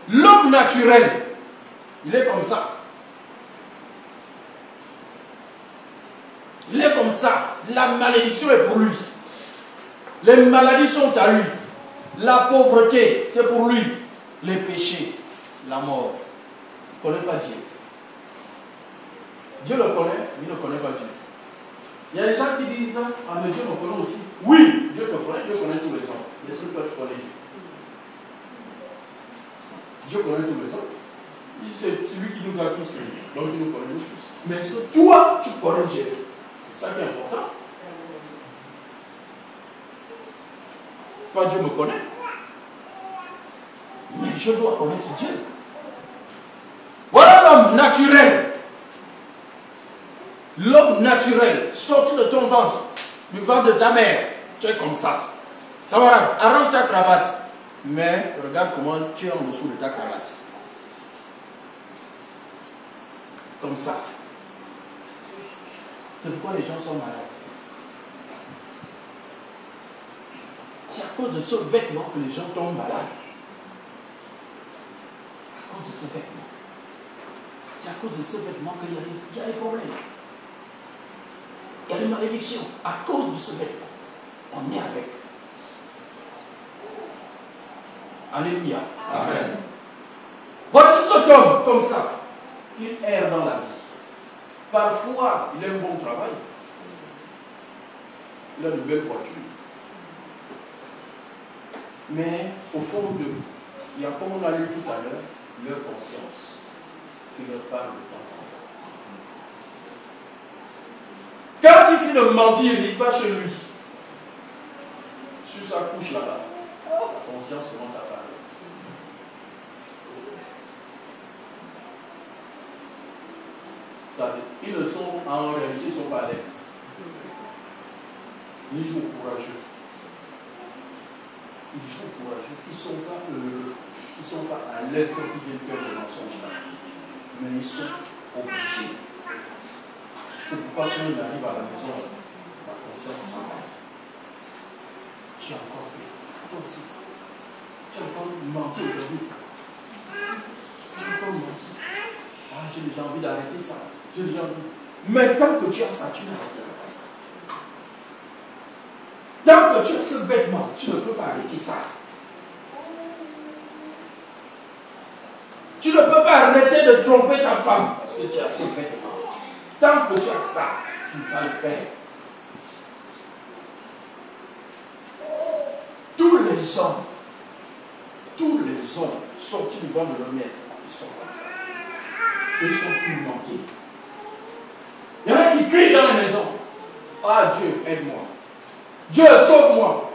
L'homme naturel. Il est comme ça. Il est comme ça. La malédiction est pour lui. Les maladies sont à lui. La pauvreté, c'est pour lui. Les péchés, la mort. Il ne connaît pas Dieu. Dieu le connaît, mais il ne connaît pas Dieu. Il y a des gens qui disent, ah mais Dieu me connaît aussi. Oui, Dieu te connaît, Dieu connaît tous les hommes. Mais seul toi tu connais Dieu. Dieu connaît tous les hommes. C'est celui qui nous a tous créés. Donc il nous connaît tous. Mais est-ce que toi tu connais Dieu? C'est ça qui est important. Pas Dieu me connaît. Mais je dois connaître Dieu. Voilà l'homme naturel. L'homme naturel, sorti de ton ventre, du ventre de ta mère, tu es comme ça. Camarade, arrange ta cravate. Mais regarde comment tu es en dessous de ta cravate. Comme ça. C'est pourquoi les gens sont malades. C'est à cause de ce vêtement que les gens tombent malades. À cause de ce vêtement. C'est à cause de ce vêtement qu'il y a des problèmes. Il y a des malédictions. À cause de ce vêtement. On est avec. Alléluia. Amen. Voici cet homme comme ça. Il erre dans la vie. Parfois, il a un bon travail. Il a de belles voitures. Mais au fond d'eux, il y a, comme on a lu tout à l'heure, leur conscience qui leur parle de temps en temps. Quand il finit de mentir, il va chez lui. Sur sa couche là-bas, la conscience commence à parler. Ça, ils ne sont en réalité, ils sont pas à l'aise. Ils jouent courageux. Ils jouent courageux. Ils ne sont pas heureux. Ils ne sont pas à l'aise quand ils viennent faire des mensonges là. Mais ils sont obligés. C'est pourquoi quand ils arrivent à la maison, la conscience travaille. Tu as encore fait. Toi aussi. Tu as encore menti aujourd'hui. Tu as encore menti. Ah, j'ai déjà envie d'arrêter ça. J'ai déjà envie. Mais tant que tu as ça, tu n'arrêteras pas ça. Tant que tu as ce vêtement, tu ne peux pas arrêter ça. Tu ne peux pas arrêter de tromper ta femme parce que tu as ce vêtement. Tant que tu as ça, tu vas le faire. Tous les hommes sortis du ventre de leur mère, ils sont comme ça. Ils sont pimentés. Il y en a qui crient dans la maison. Ah Dieu, aide-moi. Dieu, sauve-moi.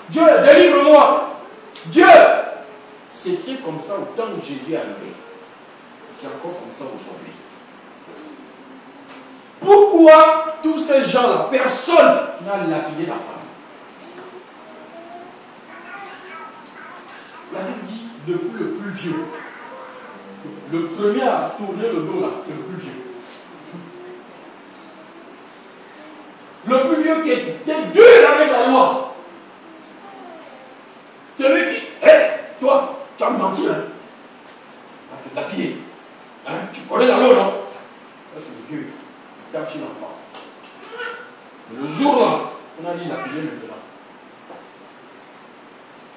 Dieu, délivre-moi. Dieu. C'était comme ça au temps où Jésus est arrivé. C'est encore comme ça aujourd'hui. Pourquoi tous ces gens-là, personne n'a lapidé la femme? depuis le plus vieux. Le premier à tourner le dos là, c'est le plus vieux. Le plus vieux qui était dur avec la loi. Celui qui, toi, tu as menti, hein? Tu t'as pillé. Hein? Tu connais la loi, non? Ça, c'est le vieux. Il tape sur l'enfant. Le jour là, on a dit il a pillé maintenant.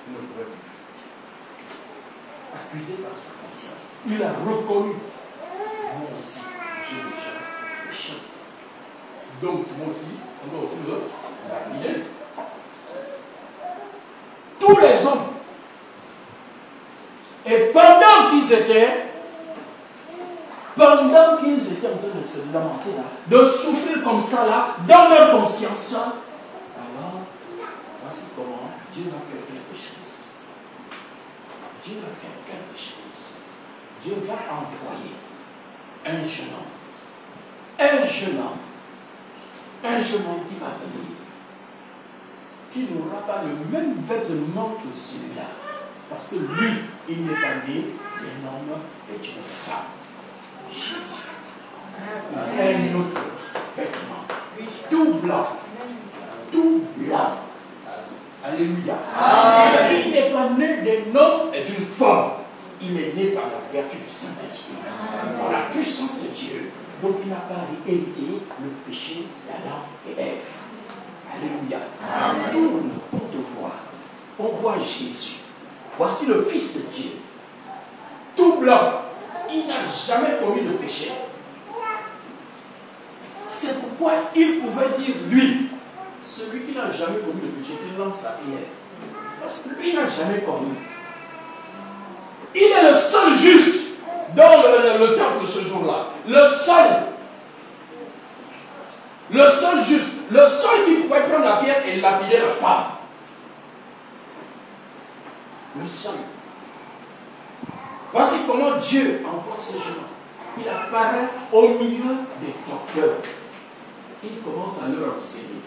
Il ne pouvait plus. Accusé par sa conscience. Il a reconnu. Moi aussi, j'ai déjà des choses. Donc, moi aussi, on doit aussi le piller. Tous les hommes. Et pendant qu'ils étaient en train de se lamenter là, de souffrir comme ça là, dans leur conscience, alors, voici comment Dieu va faire quelque chose. Dieu va faire quelque chose. Dieu va envoyer un jeune homme qui va venir, qui n'aura pas le même vêtement que celui-là. Parce que lui, il n'est pas né d'un homme et d'une femme. Jésus. Un autre vêtement. Tout blanc. Tout blanc. Alléluia. Il n'est pas né d'un homme et d'une femme. Il est né par la vertu du Saint-Esprit. Par la puissance de Dieu. Donc il n'a pas hérité le péché d'Adam et Ève. Alléluia. Tourne pour te voir. On voit Jésus. Voici le Fils de Dieu. Tout blanc. Il n'a jamais commis de péché. C'est pourquoi il pouvait dire, lui, celui qui n'a jamais commis de péché, il lance sa prière. Parce que lui n'a jamais commis. Il est le seul juste dans le temple ce jour-là. Le seul juste. Le seul qui pouvait prendre la pierre et lapider la femme. Le seul. Voici comment Dieu envoie ce jeune homme. Il apparaît au milieu des docteurs. Il commence à leur enseigner.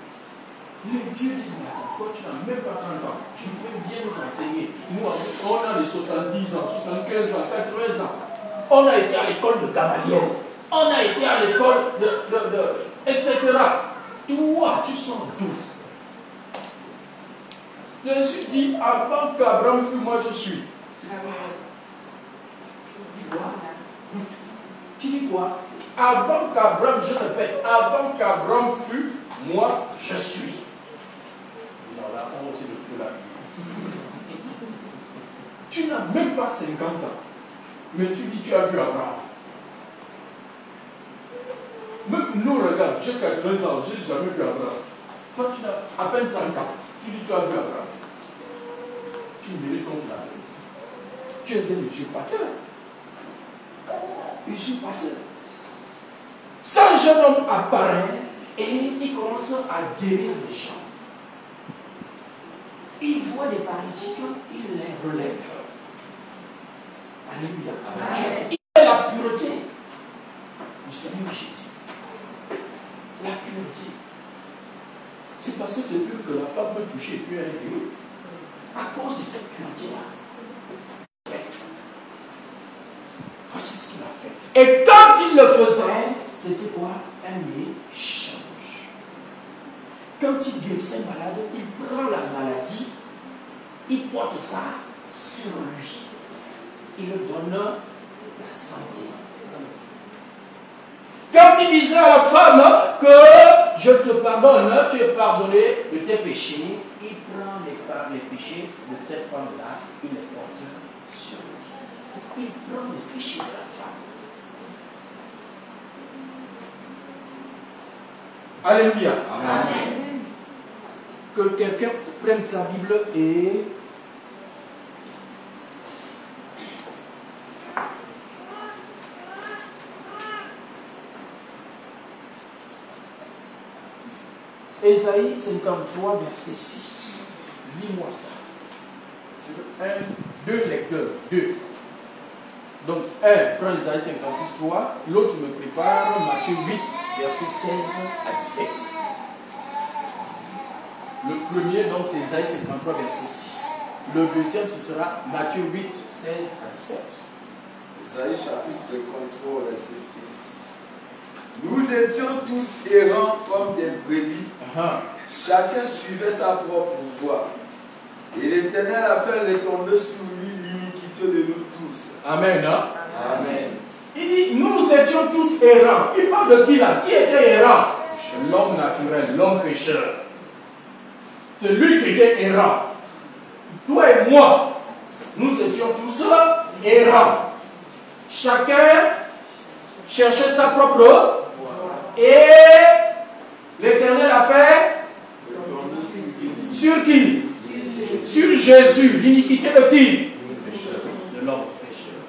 Les vieux disent, mais pourquoi tu n'as même pas 30 ans? Tu viens nous enseigner. Nous, on a les 70 ans, 75 ans, 80 ans. On a été à l'école de Gamaliel. On a été à l'école etc. Toi, tu sens d'où? Jésus dit, avant qu'Abraham fût, moi je suis. Tu dis quoi? Avant qu'Abraham, je répète, avant qu'Abraham fût, moi je suis. Non, là, on aussi de la vie. Tu n'as même pas 50 ans, mais tu dis tu as vu Abraham. Même nous, regarde, j'ai 80 ans, je n'ai jamais vu Abraham. Toi, tu as à peine 30 ans, tu dis tu as vu Abraham. Tu mérites contre la vie. Tu es un usurpateur. Usurpateur. Ce jeune homme apparaît et il commence à guérir les gens. Il voit des paralytiques, il les relève. Alléluia. Il est la pureté du Seigneur Jésus. La pureté. C'est parce que c'est pur que la femme peut toucher et puis elle est pure. À cause de cette pureté-là. Voici ce qu'il a fait. Et quand il le faisait, c'était quoi? Un échange. Quand il guérissait un malade, il prend la maladie, il porte ça sur lui. Il lui donne la santé. Quand il disait à la femme que je te pardonne, tu es pardonné de tes péchés, il prend les péchés de cette femme-là, il les porte sur lui. Il prend les péchés de la femme. Alléluia. Amen. Que quelqu'un prenne sa Bible et Ésaïe 53, verset 6. Lis-moi ça. 2 lecteurs. 2. Donc, un, prends Ésaïe 56, 3. L'autre me prépare Matthieu 8, verset 16 à 17. Le premier, donc, c'est Ésaïe 53, verset 6. Le deuxième, ce sera Matthieu 8, 16 à 17. Isaïe chapitre 53, verset 6. Nous étions tous errants comme des brebis. Chacun suivait sa propre voie. Et l'Éternel a fait retomber sur lui l'iniquité de nous tous. Amen. Hein? Amen. Il dit, nous étions tous errants. Il parle de qui là? Qui était errant? L'homme naturel, l'homme pécheur. C'est lui qui était errant. Toi et moi, nous étions tous errants. Chacun cherchait sa propre voie. Et l'Éternel a fait sur qui? Sur Jésus. L'iniquité de qui? De l'homme pécheur.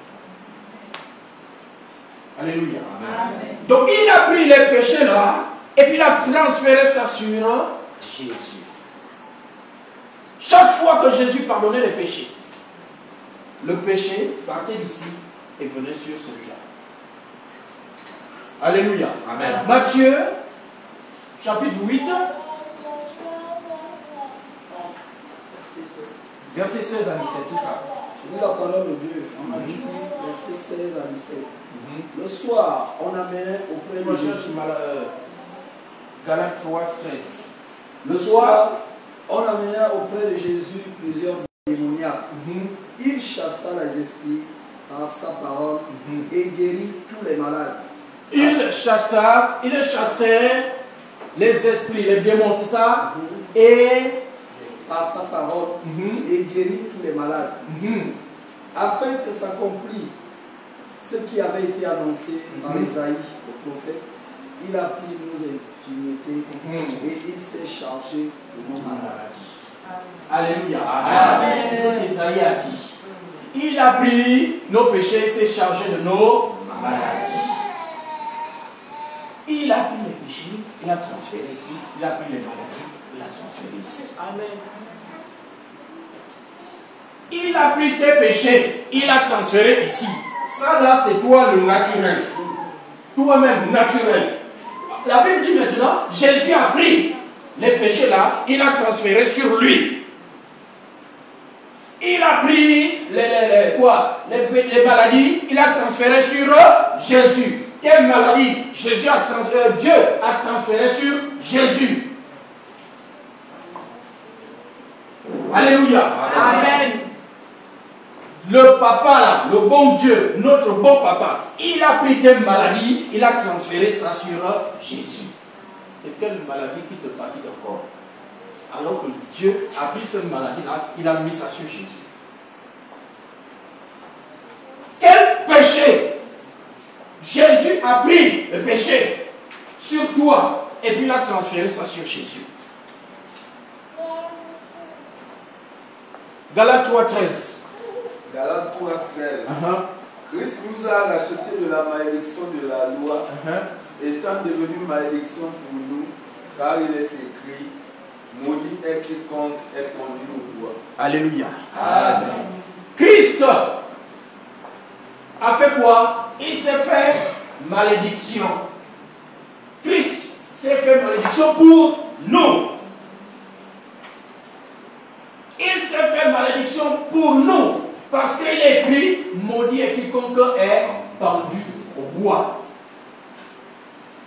Alléluia. Amen. Donc il a pris les péchés là et puis il a transféré ça sur Jésus. Chaque fois que Jésus pardonnait les péchés, le péché partait d'ici et venait sur celui-là. Alléluia. Amen. Matthieu, chapitre 8, verset 16 à 17, c'est ça. Je lis la parole de Dieu en Matthieu, verset 16 à 17. Le soir, on amenait auprès de Jésus. Galates 3, 13. Le soir, on amenait auprès de Jésus plusieurs démoniaques. Il chassa les esprits par sa parole et guérit tous les malades. Il chassait les esprits, les démons, c'est ça? Et par sa parole et guérit tous les malades. Afin que s'accomplisse ce qui avait été annoncé par Isaïe, le prophète, il a pris nos infirmités et il s'est chargé de nos maladies. Alléluia. Amen. C'est ce qu'Isaïe a dit. Il a pris nos péchés et s'est chargé de nos maladies. Il a pris les péchés, il a transféré ici. Il a pris les maladies, il a transféré ici. Amen. Il a pris tes péchés, il a transféré ici. Ça là, c'est toi le naturel. Toi-même, naturel. La Bible dit maintenant, Jésus a pris les péchés là, il a transféré sur lui. Il a pris les maladies, il a transféré sur Jésus. Quelle maladie? Dieu a transféré sur Jésus. Alléluia. Amen. Le papa là, le bon Dieu, notre bon papa, il a pris tes maladies, il a transféré ça sur Jésus. C'est quelle maladie qui te fatigue encore? Alors que Dieu a pris cette maladie-là, il a mis ça sur Jésus. Quel péché? Jésus a pris le péché sur toi et puis il a transféré ça sur Jésus. Galates 3, 13. Galates 3, 13. Christ nous a racheté de la malédiction de la loi, étant devenu malédiction pour nous, car il est écrit, maudit est quiconque est conduit au bois. Alléluia. Amen. Christ a fait quoi? Il s'est fait malédiction. Christ s'est fait malédiction pour nous. Il s'est fait malédiction pour nous. Parce qu'il est écrit, maudit est quiconque est pendu au bois.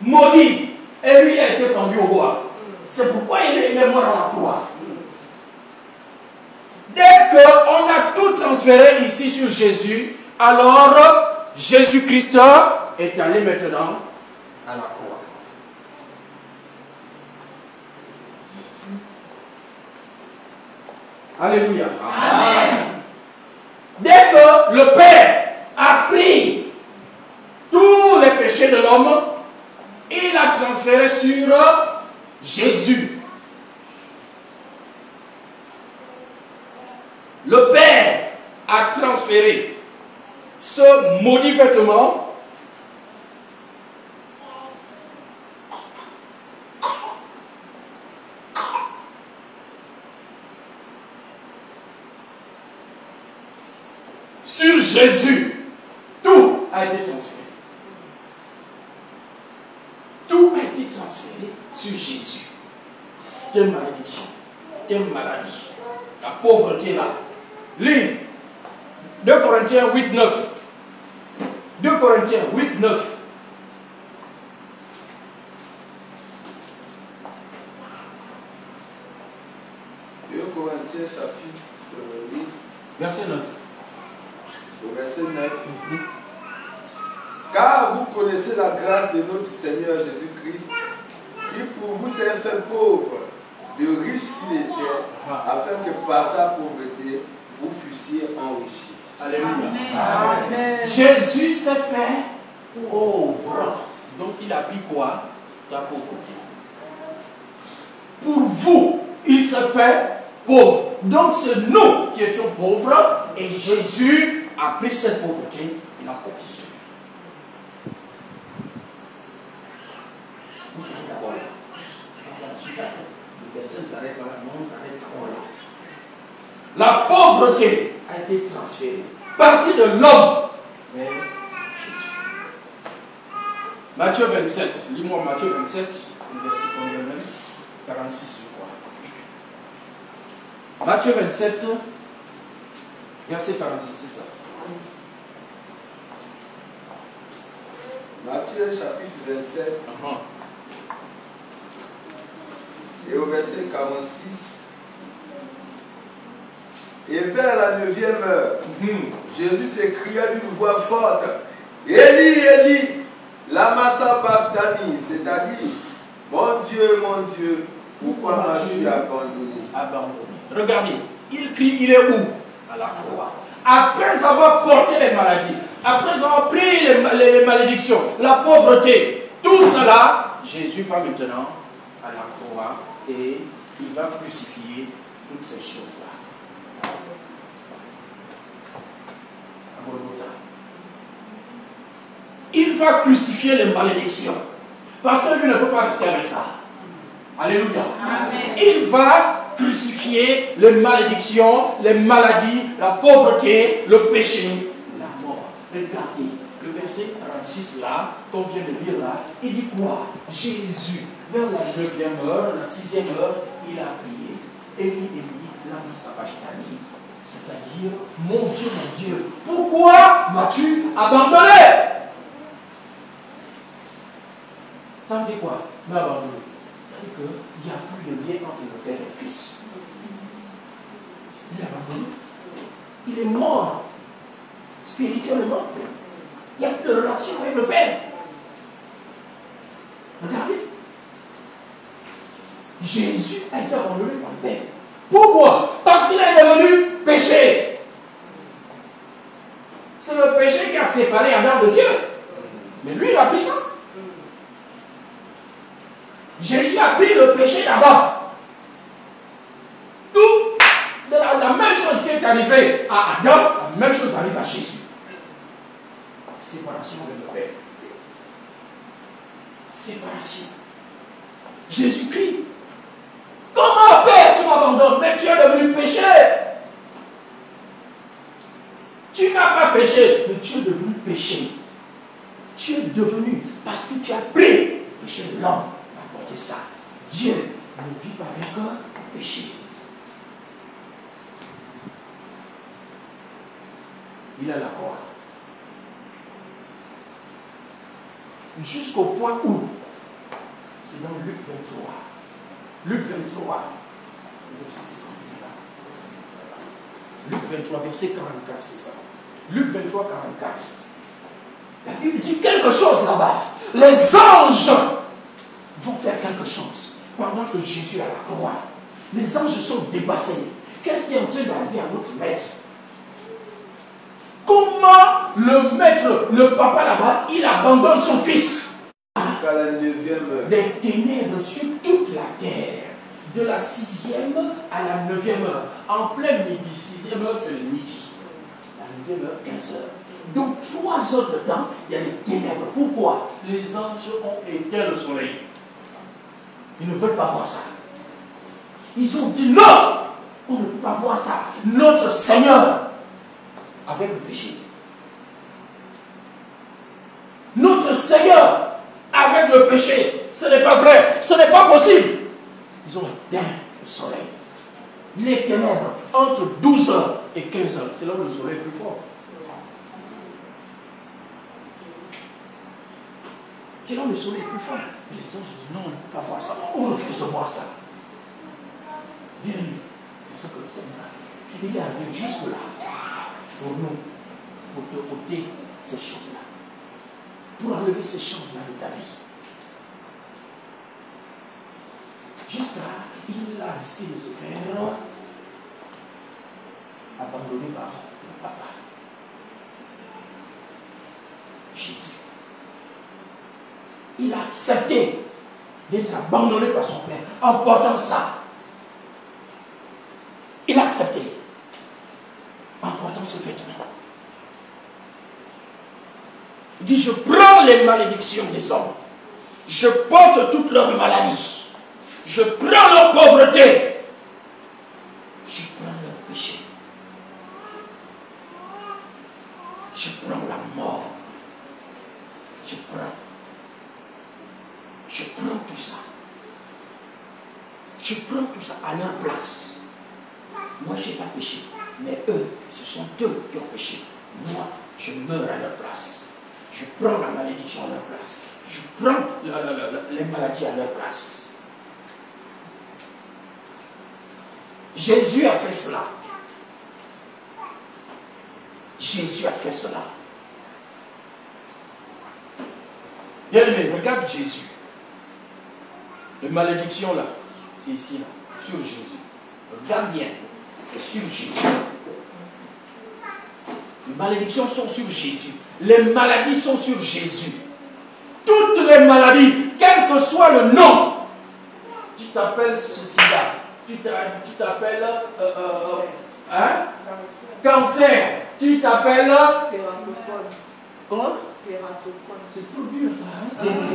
Maudit. Et lui, il a été pendu au bois. C'est pourquoi il est mort à la croix. Dès qu'on a tout transféré ici sur Jésus, alors Jésus-Christ est allé maintenant à la croix. Alléluia. Amen. Dès que le Père a pris tous les péchés de l'homme, il a transféré sur Jésus. Le Père a transféré ce maudit vêtement sur Jésus. Tout a été transféré. Tout a été transféré sur Jésus. Quelle malédiction, quelle maladie. La pauvreté là, Lis. 2 Corinthiens 8, 9. 2 Corinthiens 8, 9. Corinthiens chapitre 8, verset 9. Au verset 9. Car vous connaissez la grâce de notre Seigneur Jésus-Christ, qui pour vous s'est fait pauvre, de riche qu'il était, afin que par sa pauvreté, vous fussiez enrichis. Alléluia. Amen. Jésus s'est fait pauvre. Donc il a pris quoi? Ta pauvreté. Pour vous, il s'est fait pauvre. Donc c'est nous qui étions pauvres et Jésus a pris cette pauvreté et l'a portée sur lui. Vous savez d'abord, le verset s'arrête là, non, s'arrête là. La pauvreté a été transférée, partie de l'homme vers Jésus. Matthieu 27, lis-moi Matthieu 27, le verset combien même? 46, je crois. Matthieu 27, verset 46, c'est ça. Matthieu chapitre 27, et au verset 46. Et vers la 9e heure, Jésus s'écria d'une voix forte, Élie, Élie, lama sabachthani, c'est-à-dire, mon Dieu, pourquoi m'as-tu abandonné? Regardez, il crie, il est où? À la croix. Après avoir porté les maladies, après avoir pris les malédictions, la pauvreté, tout cela, Jésus va maintenant à la croix et il va crucifier toutes ces choses-là. Il va crucifier les malédictions. Parce que lui ne peut pas rester avec ça. Alléluia. Amen. Il va crucifier les malédictions, les maladies, la pauvreté, le péché, la mort. Regardez, le verset 46 là, qu'on vient de lire là, il dit quoi? Jésus, vers la 9e heure, la 6e heure, il a prié. Élie, Élie, lama sabachthani. C'est-à-dire, mon Dieu, pourquoi m'as-tu abandonné? Ça veut dire quoi? M'abandonner. Ça veut dire qu'il n'y a plus de lien entre le père et le fils. Il est abandonné. Il est mort spirituellement. Il n'y a plus de relation avec le père. Regardez. Jésus a été abandonné par le père. Pourquoi? Parce qu'il est devenu péché. C'est le péché qui a séparé Adam de Dieu. Mais lui, il a pris ça. Jésus a pris le péché d'Adam. Tout, la même chose qui est arrivée à Adam, la même chose arrive à Jésus. Séparation de le Père. Séparation. Jésus crie. Comment, Père, tu m'abandonnes? Mais tu es devenu péché. Tu n'as pas péché, mais tu es devenu péché. Tu es devenu, parce que tu as pris le péché de l'homme. C'est ça. Dieu ne vit pas avec le péché. Il a la croix. Jusqu'au point où, c'est dans Luc 23. Luc 23. Luc 23, verset 44, c'est ça. Luc 23, 44. La Bible dit quelque chose là-bas. Les anges vont faire quelque chose pendant que Jésus est à la croix. Les anges sont dépassés. Qu'est-ce qui est en train d'arriver à notre maître? Comment le maître, le papa là-bas, il abandonne son fils? Jusqu'à la 9e heure. Des ténèbres sur toute la terre. De la 6e à la 9e heure. En plein midi. 6e heure, c'est le midi. La 9e heure, 15 heures. Donc 3 heures de temps, il y a des ténèbres. Pourquoi? Les anges ont éteint le soleil. Ils ne veulent pas voir ça. Ils ont dit non, on ne peut pas voir ça. Notre Seigneur, avec le péché. Notre Seigneur, avec le péché. Ce n'est pas vrai, ce n'est pas possible. Ils ont éteint le soleil. les ténèbres, entre 12h et 15h, c'est là où le soleil est plus fort. C'est là où le soleil est plus fort. Et les anges disent non, on ne peut pas voir ça. On refuse de voir ça. Bien aimé, c'est ça que le Seigneur a fait. Il est arrivé jusque là. Pour nous, il faut te ôter ces choses-là. Pour enlever ces choses-là de ta vie. Jusqu'à il a risqué de se faire abandonné par le papa. Jésus. Il a accepté d'être abandonné par son père en portant ça. Il a accepté en portant ce vêtement. Il dit, je prends les malédictions des hommes. Je porte toutes leurs maladies. Je prends leur pauvreté. Je prends leur péché. Je prends la mort. Je prends tout ça. Je prends tout ça à leur place. Moi, je n'ai pas péché. Mais eux, ce sont eux qui ont péché. Moi, je meurs à leur place. Je prends la malédiction à leur place. Je prends les maladies à leur place. Jésus a fait cela. Jésus a fait cela. Bien aimé, regarde Jésus. Les malédictions là, c'est ici là, sur Jésus. Regarde bien, c'est sur Jésus. Les malédictions sont sur Jésus. Les maladies sont sur Jésus. Toutes les maladies, quel que soit le nom. Tu t'appelles ceci là. Tu t'appelles cancer. Tu t'appelles comment? C'est trop dur ça. Hein?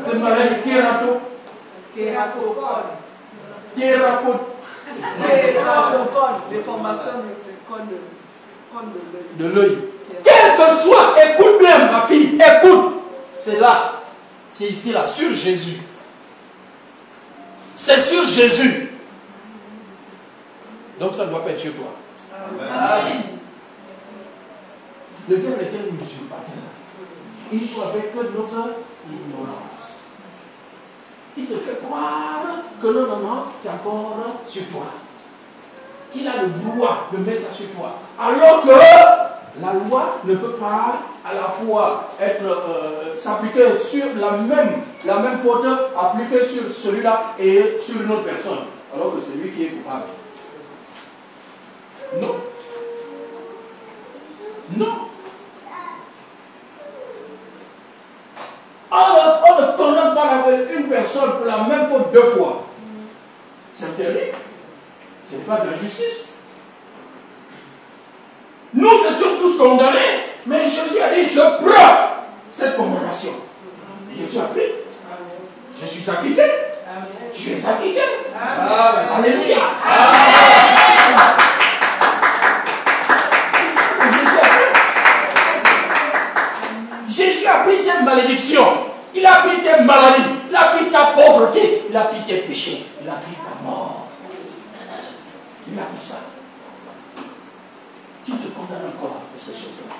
C'est maladie kératocone. Déformation de l'œil. Quel que soit, écoute bien ma fille, écoute. C'est là, c'est ici là, sur Jésus. C'est sur Jésus. Donc ça ne doit pas être sur toi. Amen. Le terme lequel nous usurpateurs, il joue avec notre ignorance. Il te fait croire que non, c'est encore sur toi. Qu'il a le droit de mettre ça sur toi. Alors que la loi ne peut pas à la fois s'appliquer sur la même faute appliquée sur celui-là et sur une autre personne. Alors que c'est lui qui est coupable. Non. Non. On ne condamne pas une personne pour la même faute 2 fois. C'est interdit. Ce n'est pas de la justice. Nous étions tous condamnés, mais Jésus a dit, je prends cette condamnation. Jésus a pris. Je suis acquitté. Tu es acquitté. Amen. Alléluia. Jésus a pris tes malédictions, il a pris tes maladies, il a pris ta pauvreté, il a pris tes péchés, il a pris ta mort. Il a pris ça. Qui te condamne encore pour ces choses-là?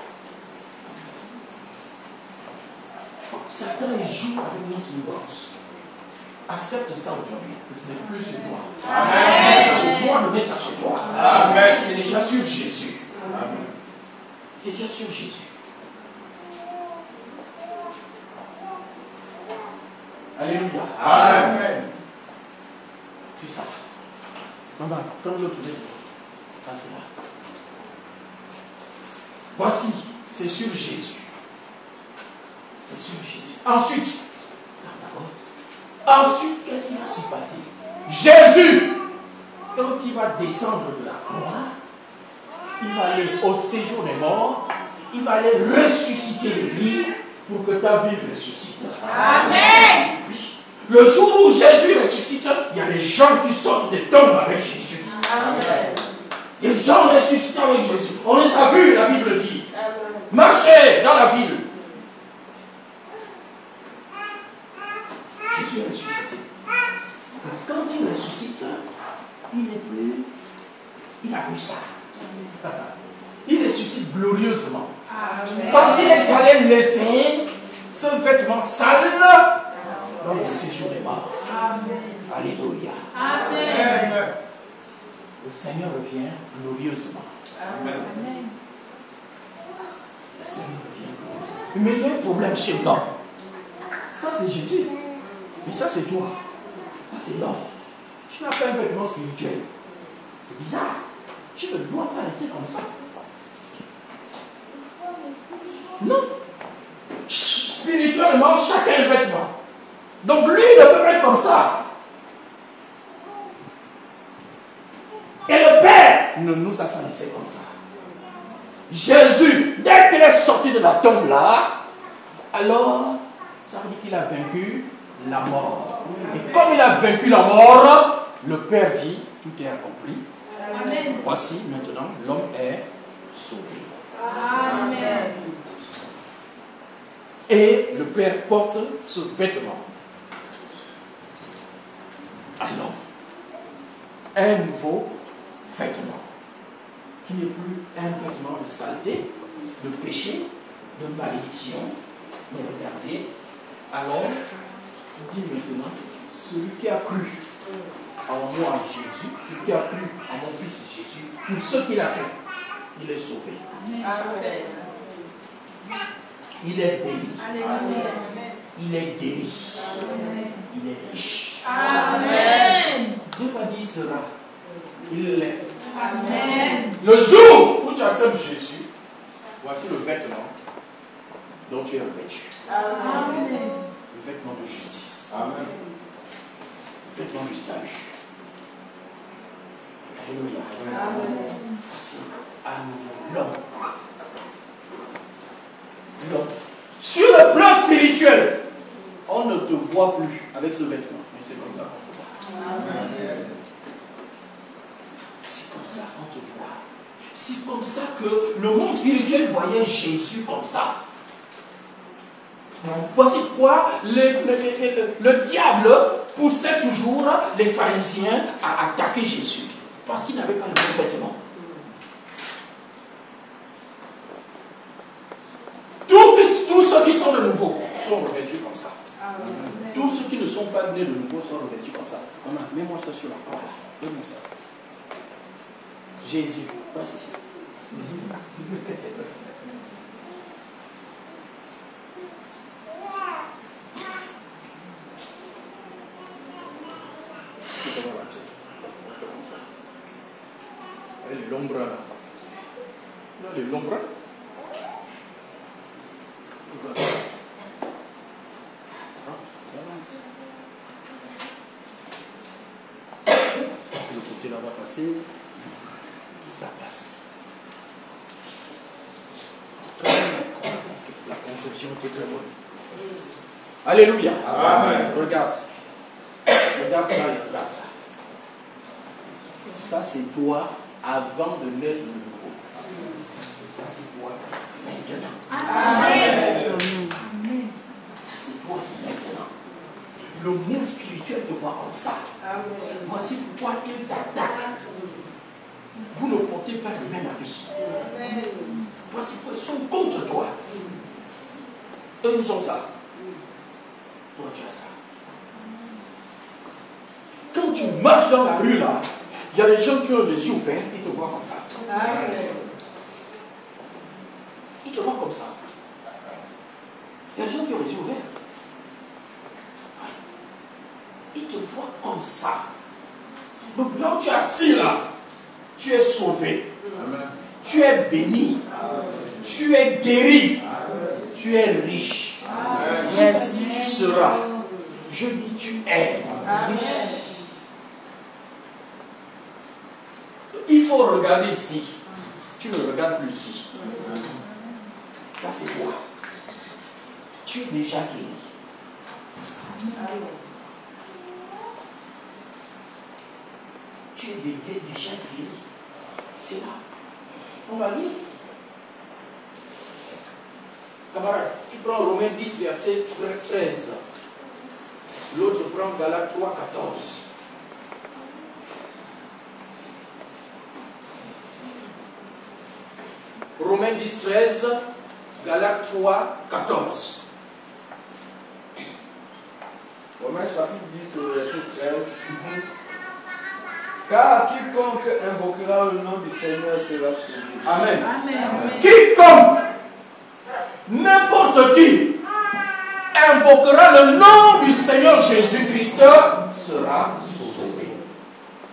Satan joue avec notre ignorance. Accepte ça aujourd'hui, que ce n'est plus sur toi. Amen. Le droit de mettre ça sur toi. Amen. C'est déjà sur Jésus. Amen. C'est déjà sur Jésus. Alléluia. Amen. C'est ça. Maman, comme l'autre dit. Ah, c'est là. Voici, c'est sur Jésus. C'est sur Jésus. Ensuite, qu'est-ce qui va se passer? Jésus, quand il va descendre de la croix, il va aller au séjour des morts, il va aller ressusciter les vies pour que ta vie ressuscite. Amen. Oui. Le jour où Jésus ressuscite, il y a des gens qui sortent des tombes avec Jésus. Amen. Les gens ressuscitent avec Jésus. On les a vus, la Bible dit. Amen. Marchez dans la ville. Jésus est ressuscité. Quand il ressuscite, il n'est plus, il n'a plus ça. Il ressuscite glorieusement. Amen. Parce qu'il est allé laisser ce vêtement sale dans le séjour des morts. Alléluia. Amen. Le Seigneur revient glorieusement. Amen. Le Seigneur revient glorieusement. Mais il y a un problème chez l'homme. Ça c'est Jésus. Mais ça c'est toi. Ça c'est l'homme. Tu n'as pas un vêtement spirituel. C'est bizarre. Tu ne dois pas rester comme ça. Non. Spirituellement, chacun a un vêtement. Donc lui ne peut pas être comme ça. Et le Père ne nous a pas laissé comme ça. Jésus, dès qu'il est sorti de la tombe là, alors, ça veut dire qu'il a vaincu la mort. Et comme il a vaincu la mort, le Père dit, tout est accompli. Amen. Voici maintenant, l'homme est sauvé. Amen. Et le Père porte ce vêtement à l'homme. Un nouveau vêtement. Qui n'est plus un vêtement de saleté, de péché, de malédiction. Mais regardez, alors, il dit maintenant, celui qui a cru en moi, Jésus, celui qui a cru en mon fils Jésus, pour ce qu'il a fait, il est sauvé. Amen. Il est béni. Amen. Il est guéri. Amen. Il est riche. Amen. Dieu m'a dit cela. Il l'est. Amen. Le jour où tu acceptes Jésus, voici le vêtement dont tu es revêtu. Amen. Le vêtement de justice. Amen. Le vêtement du salut. Alléluia. Amen. Voici à nouveau l'homme. L'homme. Sur le plan spirituel, on ne te voit plus avec ce vêtement. Mais c'est comme ça qu'on te voit. Amen. C'est comme ça qu'on te voit. C'est comme ça que le monde spirituel voyait Jésus comme ça. Voici pourquoi le diable poussait toujours les pharisiens à attaquer Jésus. Parce qu'ils n'avaient pas le même vêtement. Tous ceux qui sont de nouveau sont revêtus comme ça. Tous ceux qui ne sont pas nés de nouveau sont revêtus comme ça. Mets-moi ça sur la croix là. Mets-moi ça. Jésus, passe ici. On fait comme ça. Et l'ombre là. Là, l'ombre. Le côté là va passer. Ça passe. La conception était très bonne. Alléluia. Amen. Regarde. Regarde ça et regarde ça. Ça c'est toi avant de naître de nouveau. Et ça c'est toi maintenant. Amen. Ça c'est toi maintenant. Le monde spirituel te voit comme ça. Amen. Voici pourquoi il t'attaque. Vous ne portez pas le même habit. Amen. Voici pourquoi ils sont contre toi. Eux, ils ont ça. Toi, tu as ça. Quand tu marches dans la rue, là, il y a des gens qui ont les yeux ouverts, ils te voient comme ça. Amen. Ils te voient comme ça. Il y a des gens qui ont les yeux ouverts. Ils te voient comme ça. Donc là où tu es assis, là, tu es sauvé. Amen. Tu es béni. Amen. Tu es guéri. Amen. Tu es riche. Amen. Yes. Tu seras. Je dis tu es riche. Il faut regarder ici. Tu ne regardes plus ici. Ça c'est toi. Tu es déjà guéri. Tu es déjà guéri. C'est là. On va lire. Camarade, tu prends Romains 10, verset 13. L'autre prend Galates 3, 14. Romains 10, 13, Galates 3, 14. Romains chapitre 10, verset 13. Car quiconque invoquera le nom du Seigneur sera sauvé. Amen. Amen. Quiconque, n'importe qui, invoquera le nom du Seigneur Jésus-Christ sera sauvé.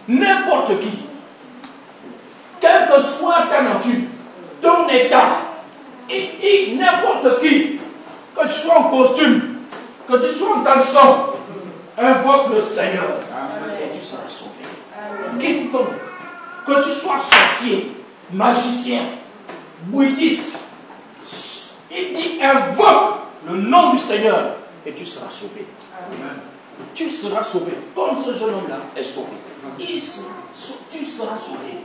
N'importe qui, quelle que soit ta nature, ton état, il dit n'importe qui, que tu sois en costume, que tu sois en caleçon, invoque le Seigneur et tu seras sauvé. Quiconque, que tu sois sorcier, magicien, bouddhiste, il dit invoque le nom du Seigneur et tu seras sauvé. Amen. Tu seras sauvé. Comme ce jeune homme-là est sauvé. Tu seras sauvé.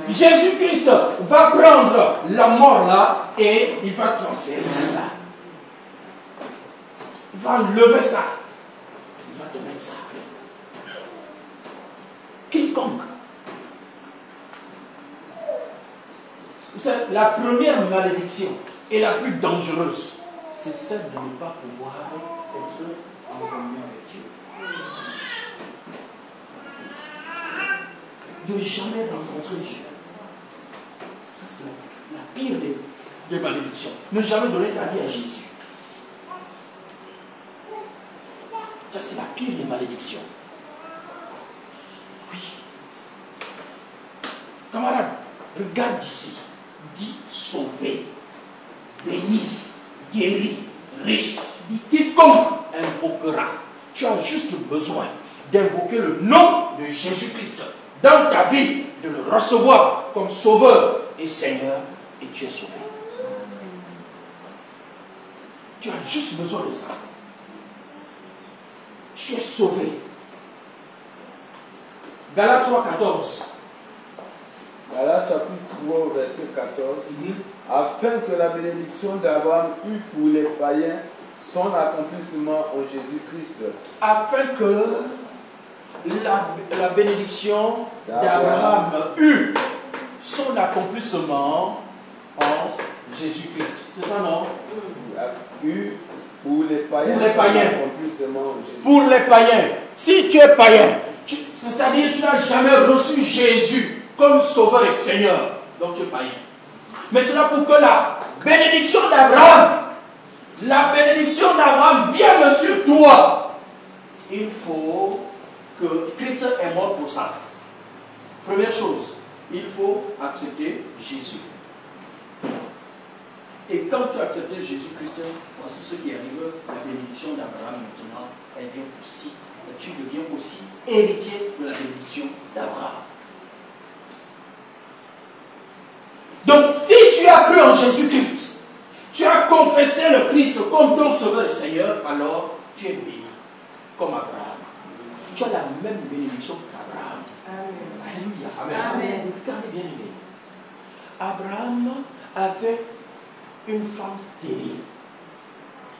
Jésus-Christ va prendre la mort là et il va transférer cela. Il va lever ça. Il va te mettre ça. Quiconque. Vous savez, la première malédiction et la plus dangereuse, c'est celle de ne pas pouvoir être en communion avec Dieu. De jamais rencontrer Dieu. Ça, c'est la pire des malédictions. Ne jamais donner ta vie à Jésus. Ça, c'est la pire des malédictions. Oui. Camarade, regarde ici. Dit sauvé, béni, guéri, riche. Dit quiconque invoquera. Tu as juste besoin d'invoquer le nom de Jésus-Christ dans ta vie, de le recevoir comme sauveur et Seigneur, et tu es sauvé. Tu as juste besoin de ça. Tu es sauvé. Galates 3, 14. Galates chapitre 3, verset 14. Afin que la bénédiction d'Abraham eût pour les païens son accomplissement en Jésus-Christ. Afin que la bénédiction d'Abraham eût son accomplissement en Jésus-Christ. C'est ça, non? Eût pour les païens. Pour les païens. Accomplissement en Jésus. Pour les païens. Si tu es païen, c'est-à-dire tu n'as jamais reçu Jésus comme sauveur et Seigneur, donc tu es païen. Maintenant, pour que la bénédiction d'Abraham vienne sur toi, il faut que Christ est mort pour ça. Première chose, il faut accepter Jésus. Et quand tu as accepté Jésus-Christ, voici ce qui arrive, la bénédiction d'Abraham maintenant, elle vient aussi. Et tu deviens aussi héritier de la bénédiction d'Abraham. Donc, si tu as cru en Jésus-Christ, tu as confessé le Christ comme ton sauveur et Seigneur, alors tu es béni, comme Abraham. Tu as la même bénédiction qu'Abraham. Alléluia. Amen. Amen. Regardez bien aimé. Abraham avait une femme stérile.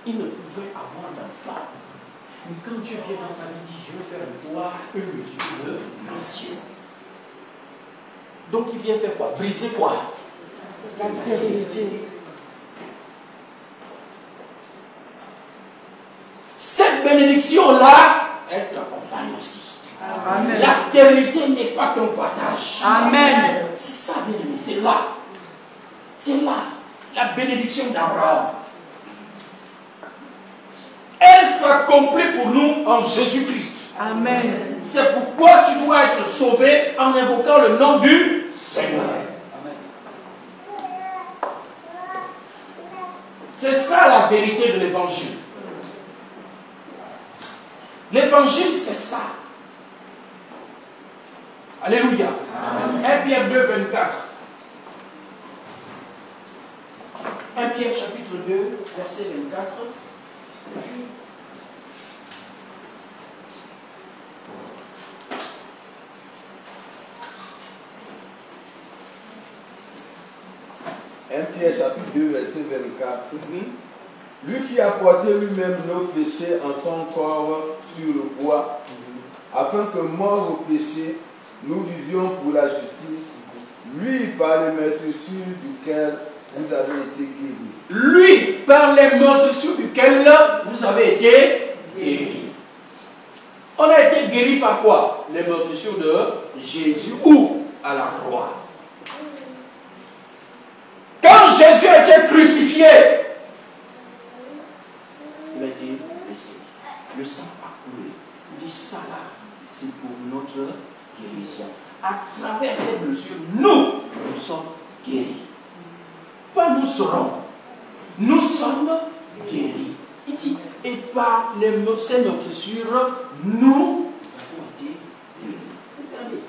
Il ne pouvait avoir d'enfant. Mais quand Dieu vient dans sa vie, il dit, je vais faire de toi une multitude de nations. Donc il vient faire quoi? Briser quoi? La stérilité. Cette bénédiction-là, elle t'accompagne aussi. Amen. La stérilité n'est pas ton partage. Amen. C'est ça, bien aimé, c'est là. C'est là, la bénédiction d'Abraham. Elle s'accomplit pour nous en Jésus-Christ. Amen. C'est pourquoi tu dois être sauvé en invoquant le nom du Seigneur. Amen. C'est ça la vérité de l'évangile. L'évangile, c'est ça. Alléluia. Amen. 1 Pierre 2, 24. 1 Pierre chapitre 2, verset 24. Pierre chapitre 2, verset 24. Lui qui a porté lui-même nos péchés en son corps sur le bois, afin que mort au péché, nous vivions pour la justice, Lui, par les meurtrissures duquel vous avez été guéris. Lui, par les meurtrissures duquel vous avez été guéris. On a été guéris par quoi? Les meurtrissures de Jésus. Où? À la croix. Quand Jésus a été crucifié, il a été blessé. Le sang a coulé. Il dit ça là, c'est pour notre guérison. À travers ces blessures, nous sommes guéris. Pas nous serons. Nous sommes guéris. Il dit, et par ces meurtrissures, nous avons été guéris. Regardez.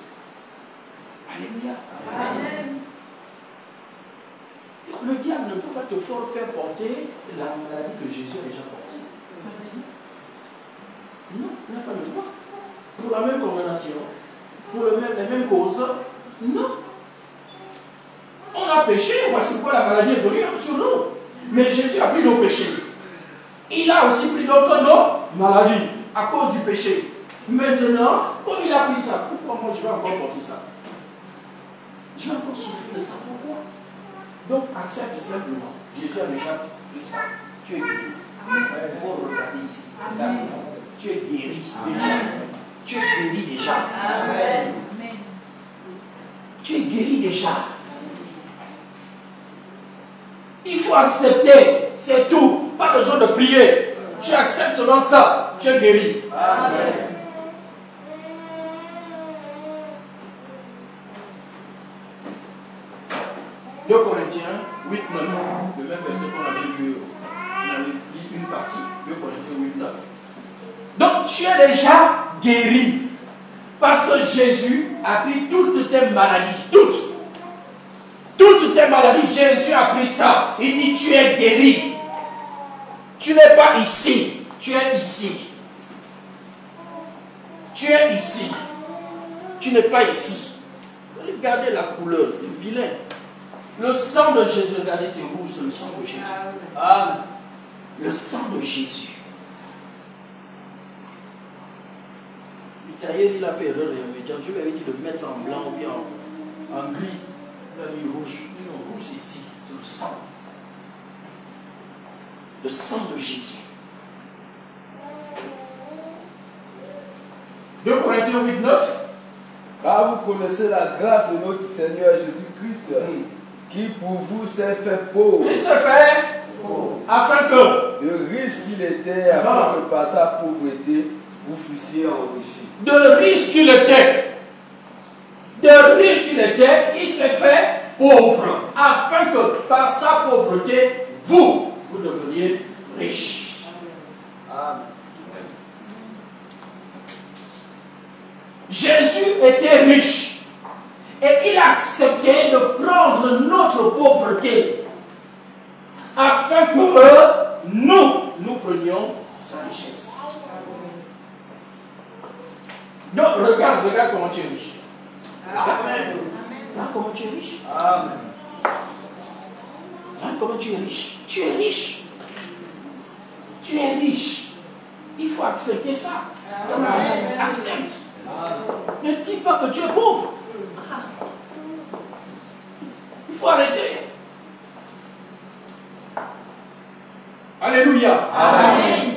Alléluia. Amen. Le diable ne peut pas te faire porter la maladie que Jésus a déjà portée. Non, il n'a pas le droit. Pour la même condamnation, pour les mêmes causes, non. On a péché, voici pourquoi la maladie est venue sur nous. Mais Jésus a pris nos péchés. Il a aussi pris nos maladies à cause du péché. Maintenant, comme il a pris ça, pourquoi moi je vais encore porter ça? Je vais encore souffrir de ça. Pourquoi? Donc accepte simplement. Jésus a déjà pris ça. Tu es guéri. Il faut regarder ici. Amen. Tu es guéri déjà. Tu es guéri déjà. Amen. Tu es guéri déjà. Il faut accepter, c'est tout. Pas besoin de prier. Tu acceptes seulement ça. Tu es guéri. Amen. 2 Corinthiens 8, 9. Le même verset qu'on avait lu. On avait pris une partie. 2 Corinthiens 8, 9. Donc tu es déjà guéri. Parce que Jésus a pris toutes tes maladies. Toutes tes maladies, Jésus a pris ça. Il dit tu es guéri. Tu n'es pas ici. Tu es ici. Tu es ici. Tu n'es pas ici. Regardez la couleur, c'est vilain. Le sang de Jésus, regardez, c'est rouge, c'est le sang de Jésus. Amen. Le sang de Jésus. Mitaïel, il a fait erreur. Je lui avais dit de mettre ça en blanc ou bien en gris. Il a mis rouge. Non, rouge, c'est ici. C'est le sang. Le sang de Jésus. 2 Corinthiens 8, 9. Car vous connaissez la grâce de notre Seigneur Jésus-Christ, qui pour vous s'est fait pauvre. Il s'est fait pauvre. Afin que de riche qu'il était, afin que par sa pauvreté, vous fussiez enrichis. De riche qu'il était, il s'est fait pauvre, afin que par sa pauvreté, vous deveniez riches. Amen. Jésus était riche et il a accepté de prendre notre pauvreté afin que nous prenions sa richesse. Donc regarde comment tu es riche. Amen. Regarde comment tu es riche. Amen. Regarde comment tu es riche. Tu es riche. Tu es riche. Il faut accepter ça. Amen. Accepte. Ne dis pas que tu es pauvre. Il faut arrêter. Alléluia. Amen.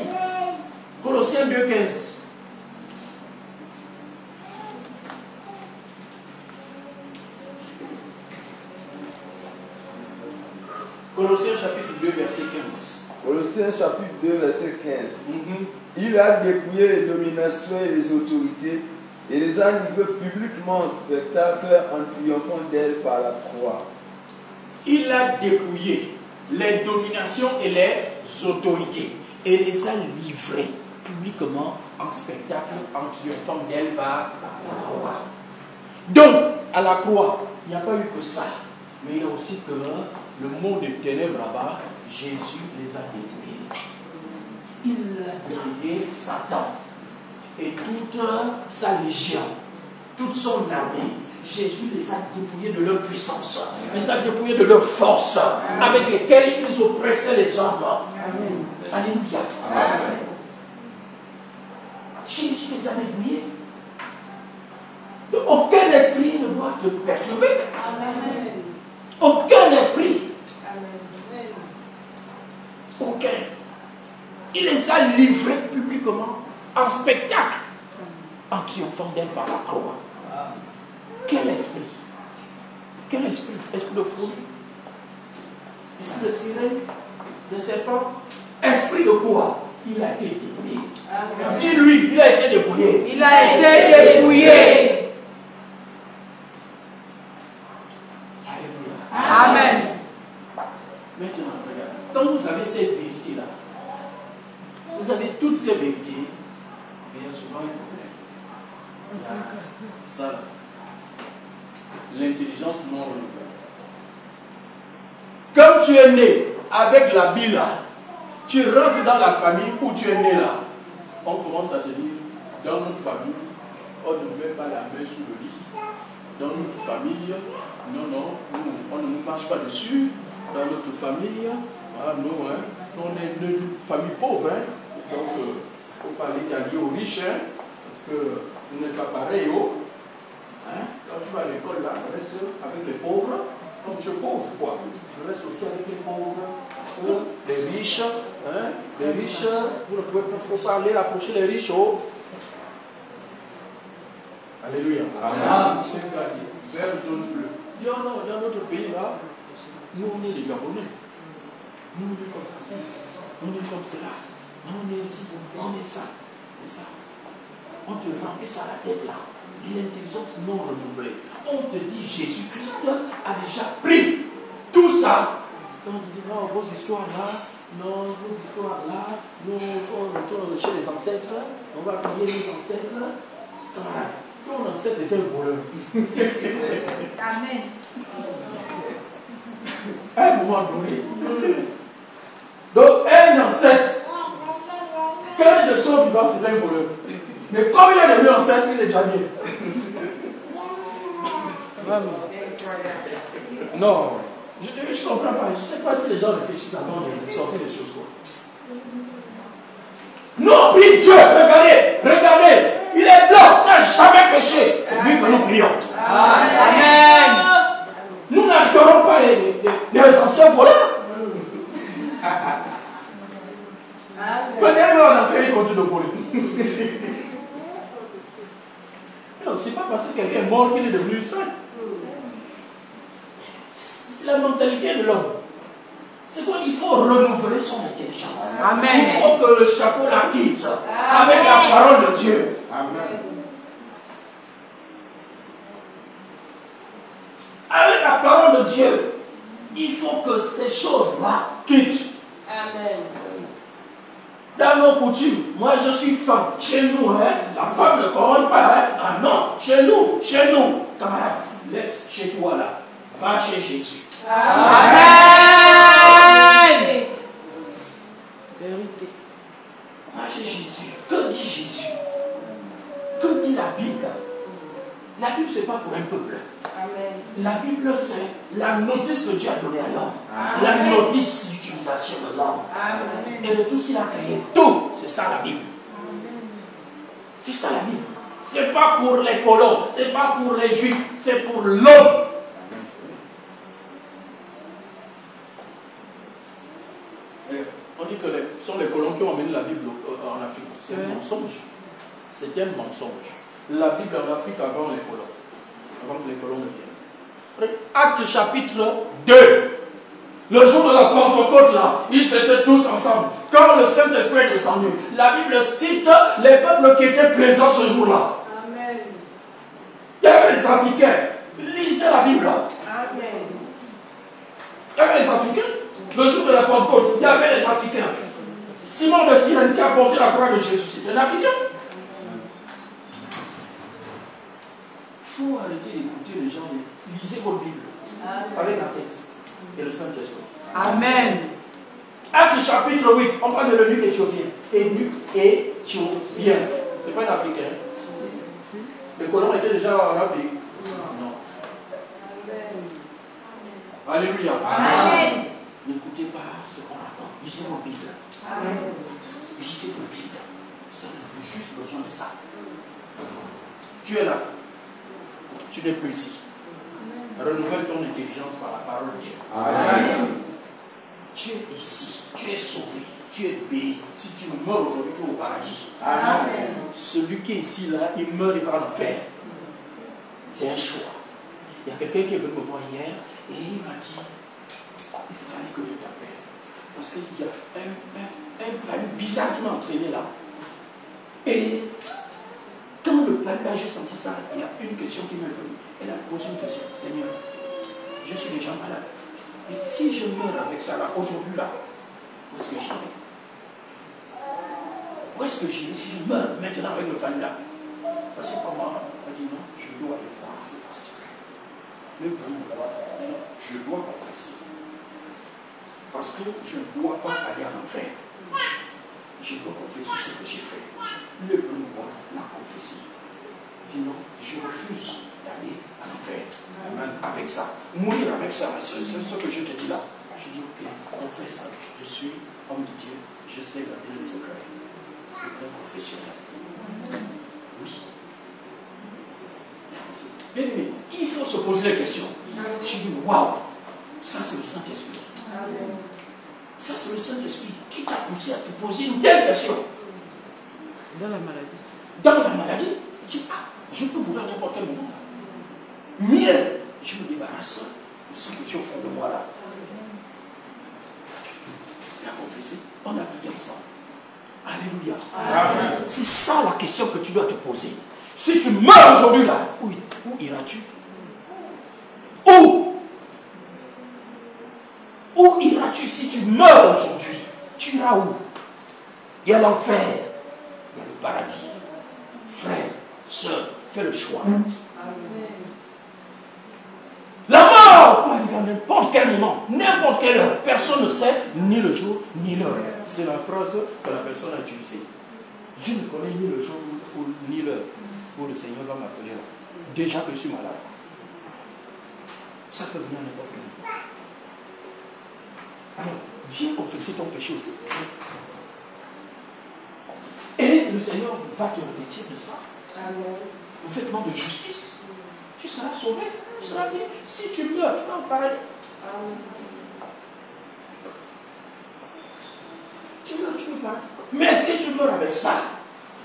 Colossiens 2,15. Colossiens chapitre 2, verset 15. Colossiens chapitre 2, verset 15. Il a dépouillé les dominations et les autorités et les a livrées publiquement en spectacle en triomphant d'elles par la croix. Il a dépouillé les dominations et les autorités et les a livrées publiquement en spectacle en triomphant d'elles par la croix. Donc, à la croix, il n'y a pas eu que ça, mais il y a aussi que le monde des ténèbres là-bas, Jésus les a dépouillés. Il a dépouillé Satan et toute sa légion, toute son armée. Jésus les a dépouillés de leur puissance, les a dépouillés de leur force, avec lesquelles ils oppressaient les hommes. Amen. Alléluia. Amen. Jésus les a dépouillés. Aucun esprit ne doit pouvoir te perturber. Amen. Aucun esprit. Amen. Aucun. Il les a livrés publiquement en spectacle, en triomphant d'elle par la croix. Quel esprit? Quel esprit? Esprit de folie? Esprit de sirène? De serpent? Esprit de quoi? Il a été dépouillé. Dis-lui, il a été dépouillé. Il a été dépouillé. Amen. Maintenant, regarde, quand vous avez ces vérités-là, vous avez toutes ces vérités, mais il y a souvent un problème. Il y a ça, l'intelligence non renouvelée. Comme tu es né avec la Bible là, tu rentres dans la famille où tu es né là, on commence à te dire, dans notre famille, on ne met pas la main sous le lit. Dans notre famille, non, on ne nous marche pas dessus. Dans notre famille, nous, on est une famille pauvre. Donc, il ne faut pas aller allier aux riches, parce que vous n'êtes pas pareil. Quand tu vas à l'école, là, tu restes avec les pauvres. Comme tu es pauvre, quoi. Tu restes aussi avec les pauvres. Les riches, vous ne pouvez pas aller approcher les riches. Alléluia. Amen. Vert, jaune, bleu. Dans notre pays, là, nous, on est des Gabonais. Nous, on est comme ceci. On est comme cela. On est ici. On est ça. C'est ça. On te remplit ça à la tête, là. L'intelligence non renouvelée. On te dit Jésus-Christ a déjà pris tout ça. On te dit non, vos histoires là, non, vos histoires là, non, on retourne chez les ancêtres, on va prier les ancêtres. Ton ancêtre est un voleur. Amen. À un moment donné. Donc, un ancêtre, quand il est de son vivant, c'est un voleur. Mais comme il a de ancêtre, il est déjà bien. Non, je ne comprends pas. Je ne sais pas si les gens réfléchissent avant de sortir des choses. Nous prions Dieu. Regardez. Il est blanc, il n'a jamais péché. C'est lui que nous prions. Amen. Nous n'adorons pas les anciens voleurs. Peut-être qu'on a fait les continue de voler. Non, c'est pas parce que quelqu'un est mort qu'il est devenu saint. C'est la mentalité de l'homme. C'est qu'il faut renouveler son intelligence. Amen. Il faut que le chapeau la quitte avec la parole de Dieu. Amen. Avec la parole de Dieu, il faut que ces choses-là quittent. Amen. Dans nos coutumes, moi je suis femme. Chez nous, la femme ne commande pas. Ah non, chez nous. Quand même, laisse chez toi là. Va chez Jésus. Amen. Vérité. Va chez Jésus. Que dit Jésus? Que dit la Bible? La Bible, ce n'est pas pour un peuple. Amen. La Bible, c'est la notice que Dieu a donnée à l'homme. La notice d'utilisation de l'homme. Amen. Et de tout ce qu'il a créé. Tout, c'est ça la Bible. C'est ça la Bible. Ce n'est pas pour les colons, ce n'est pas pour les juifs, c'est pour l'homme. On dit que ce sont les colons qui ont amené la Bible en Afrique. C'est un mensonge. C'est un mensonge. La Bible en Afrique avant les colons. Avant que les colons ne viennent. Acte chapitre 2. Le jour de la Pentecôte, là, ils étaient tous ensemble. Quand le Saint-Esprit est descendu, la Bible cite les peuples qui étaient présents ce jour-là. Amen. Il y avait les Africains. Lisez la Bible. Amen. Il y avait les Africains. Le jour de la Pentecôte, il y avait les Africains. Simon de Cyrène qui a porté la croix de Jésus, c'était un Africain. Il faut arrêter d'écouter les gens. Lisez votre Bible avec la tête et le Saint-Esprit. Amen. Acte chapitre 8, on parle de l'eunuque éthiopien. Eunuque éthiopien. Ce n'est pas un Africain. Les colons étaient déjà en Afrique. Non. Alléluia. Amen. N'écoutez pas ce qu'on raconte. Lisez vos Bibles. Amen. Lisez vos Bibles. Ça, vous avez juste besoin de ça. Tu es là. Tu n'es plus ici. Renouvelle ton intelligence par la parole de Dieu. Amen. Tu es ici, tu es sauvé, tu es béni. Si tu meurs aujourd'hui, tu es au paradis. Amen. Celui qui est ici, là, il meurt, il va en enfer. C'est un choix. Il y a quelqu'un qui est venu me voir hier et il m'a dit, il fallait que je t'appelle. Parce qu'il y a un palu bizarre qui m'a entraîné là. Et quand le palu là, j'ai senti ça, il y a une question qui m'est venue. Elle a posé une question. Seigneur, je suis déjà malade. Et si je meurs avec ça là, aujourd'hui là, où est-ce que j'irai? Où est-ce que j'irai si je meurs maintenant avec le palu là? Facile pour moi. Elle a dit non, je dois aller voir le pasteur. Le vraiment voir, je dois confesser. Parce que je ne dois pas aller en enfer. Je dois confesser ce que j'ai fait. Le venu voir l'a confessé. Il dit non, je refuse d'aller en enfer. Avec ça. Mourir avec ça, c'est ce que je te dis là. Je dis ok, confesse. Je suis homme de Dieu. Je sais garder le secret. C'est un professionnel. Oui. Bien aimé, il faut se poser la question. Je dis waouh, ça c'est le Saint-Esprit. Ça c'est le Saint-Esprit qui t'a poussé à te poser une telle question. Dans la maladie. Dans la maladie, tu dis ah, je peux mourir à n'importe quel moment. Mieux, je me débarrasse de ce que j'ai au fond de moi là. Il a confessé, on a prié ensemble. Alléluia. Amen. C'est ça la question que tu dois te poser. Si tu meurs aujourd'hui là, où iras-tu? Où iras-tu si tu meurs aujourd'hui? Tu iras où? Il y a l'enfer, il y a le paradis. Frère, sœur, fais le choix. La mort peut arriver à n'importe quel moment, n'importe quelle heure. Personne ne sait ni le jour ni l'heure. C'est la phrase que la personne a utilisée. Je ne connais ni le jour ni l'heure où le Seigneur va m'appeler là. Déjà que je suis malade. Ça peut venir à n'importe quel moment. Alors, viens confesser ton péché aussi. Et le Seigneur va te revêtir de ça. Le vêtement de justice. Tu seras sauvé. Tu seras bien. Si tu meurs, tu vas en paradis. Tu meurs, tu peux pas. Mais si tu meurs avec ça,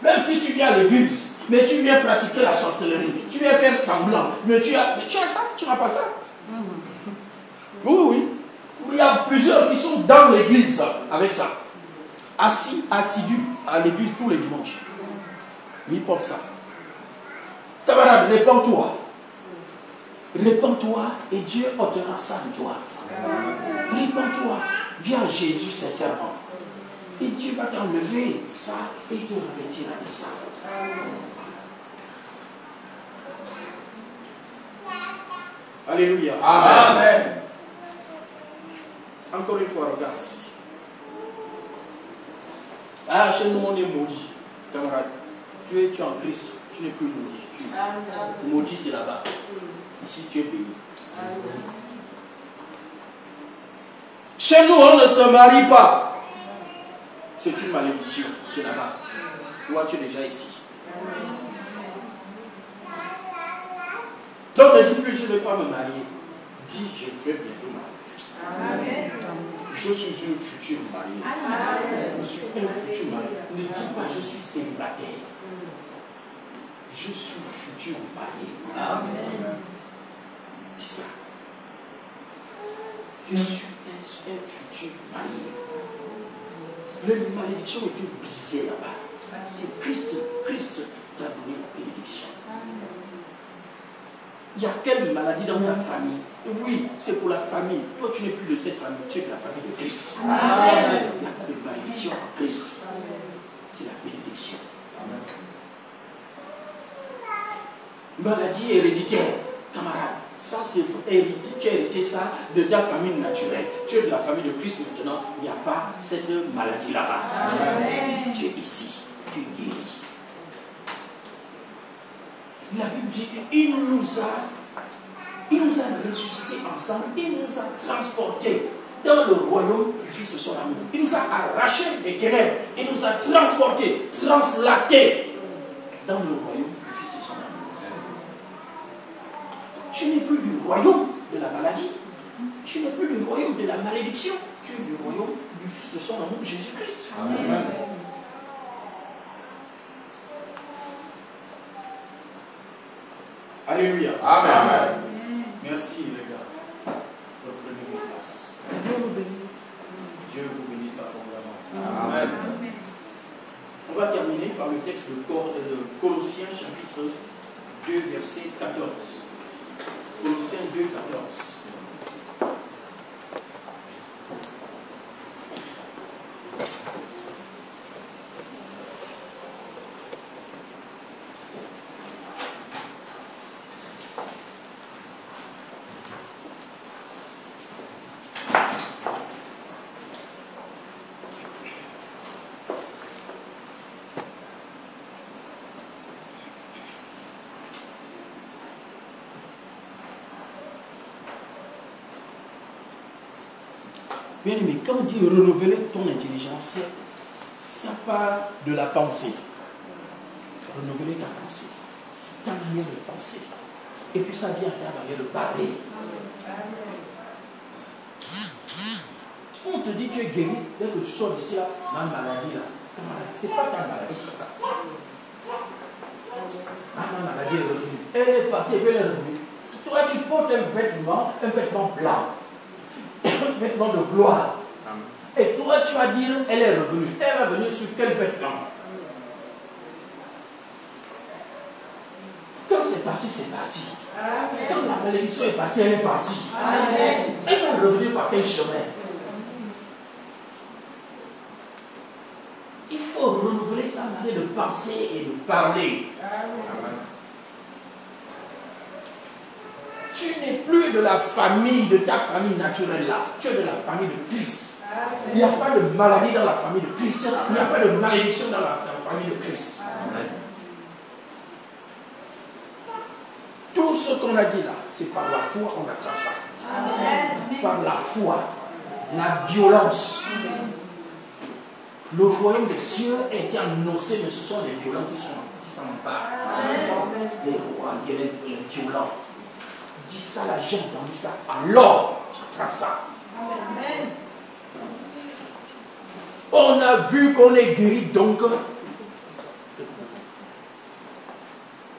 même si tu viens à l'église, mais tu viens pratiquer la sorcellerie, tu viens faire semblant, mais tu as ça, tu n'as pas ça. Oui. Il y a plusieurs qui sont dans l'église avec ça. Assidus à l'église tous les dimanches. Mais ils portent ça. Camarade, répands-toi. Répands-toi et Dieu ôtera ça de toi. Répands-toi. Viens à Jésus sincèrement. Et Dieu va t'enlever ça et te revêtira de ça. Alléluia. Amen. Encore une fois, regarde ici. Ah, chez nous, on est maudit. Camarade, tu es en Christ. Tu n'es plus maudit. Tu es ici. Maudit, c'est là-bas. Ici, tu es béni. Chez nous, on ne se marie pas. C'est une malédiction. C'est là-bas. Toi, tu es déjà ici. Donc, ne dis plus, je ne vais pas me marier. Dis, je vais bientôt marier. Amen. Je suis une future mariée. Amen. Je suis un futur marié. Ne dis pas, je suis célibataire. Je suis futur marié. Amen. Dis ça. Je suis un futur marié. Les malédictions ont été brisées là-bas. C'est Christ qui a donné la bénédiction. Il y a quelle maladie dans ta famille? Oui, c'est pour la famille. Toi, tu n'es plus de cette famille, tu es de la famille de Christ. Amen. Il n'y a pas de malédiction en Christ. C'est la bénédiction. Amen. Maladie héréditaire, camarade. Ça, c'est hérité. Tu as hérité ça de ta famille naturelle. Tu es de la famille de Christ maintenant. Il n'y a pas cette maladie là-bas. Amen. Tu es ici. Tu es guéri. La Bible dit qu'il nous a ressuscités ensemble, il nous a transportés dans le royaume du Fils de son amour. Il nous a arrachés des ténèbres, il nous a transportés, translatés dans le royaume du Fils de son amour. Tu n'es plus du royaume de la maladie. Tu n'es plus du royaume de la malédiction. Tu es du royaume du Fils de son amour, Jésus-Christ. Amen. Alléluia. Amen. Amen. Merci les gars. Reprenez vos places. Dieu vous bénisse. Dieu vous bénisse abondamment. Amen. On va terminer par le texte de Colossiens chapitre 2 verset 14. Colossiens 2, 14. Bien aimé, quand on dit renouveler ton intelligence, ça part de la pensée. Renouveler ta pensée, ta manière de penser. Et puis ça vient à ta manière de parler. On te dit tu es guéri, dès que tu sors d'ici là, ma maladie là, c'est pas ta maladie. Ma maladie est revenue. Elle est partie, elle est revenue. Toi tu portes un vêtement blanc. Un vêtement de gloire. Et toi, tu vas dire, elle est revenue. Elle va venir sur quel vêtement? Quand c'est parti, c'est parti. Amen. Quand la malédiction est partie, elle est partie. Amen. Elle va revenir par quel chemin? Il faut renouveler sa manière de penser et de parler. Amen. Tu n'es plus de la famille, de ta famille naturelle là. Tu es de la famille de Christ. Il n'y a pas de maladie dans la famille de Christ. Il n'y a pas de malédiction dans la famille de Christ. Amen. Tout ce qu'on a dit là, c'est par la foi qu'on attrape ça. Amen. Par la foi, la violence. Le royaume des cieux a été annoncé, mais ce sont les violents qui s'emparent. Les rois, les violents. Dis ça, la gente dit ça, alors j'attrape ça. Amen. On a vu qu'on est guéri, donc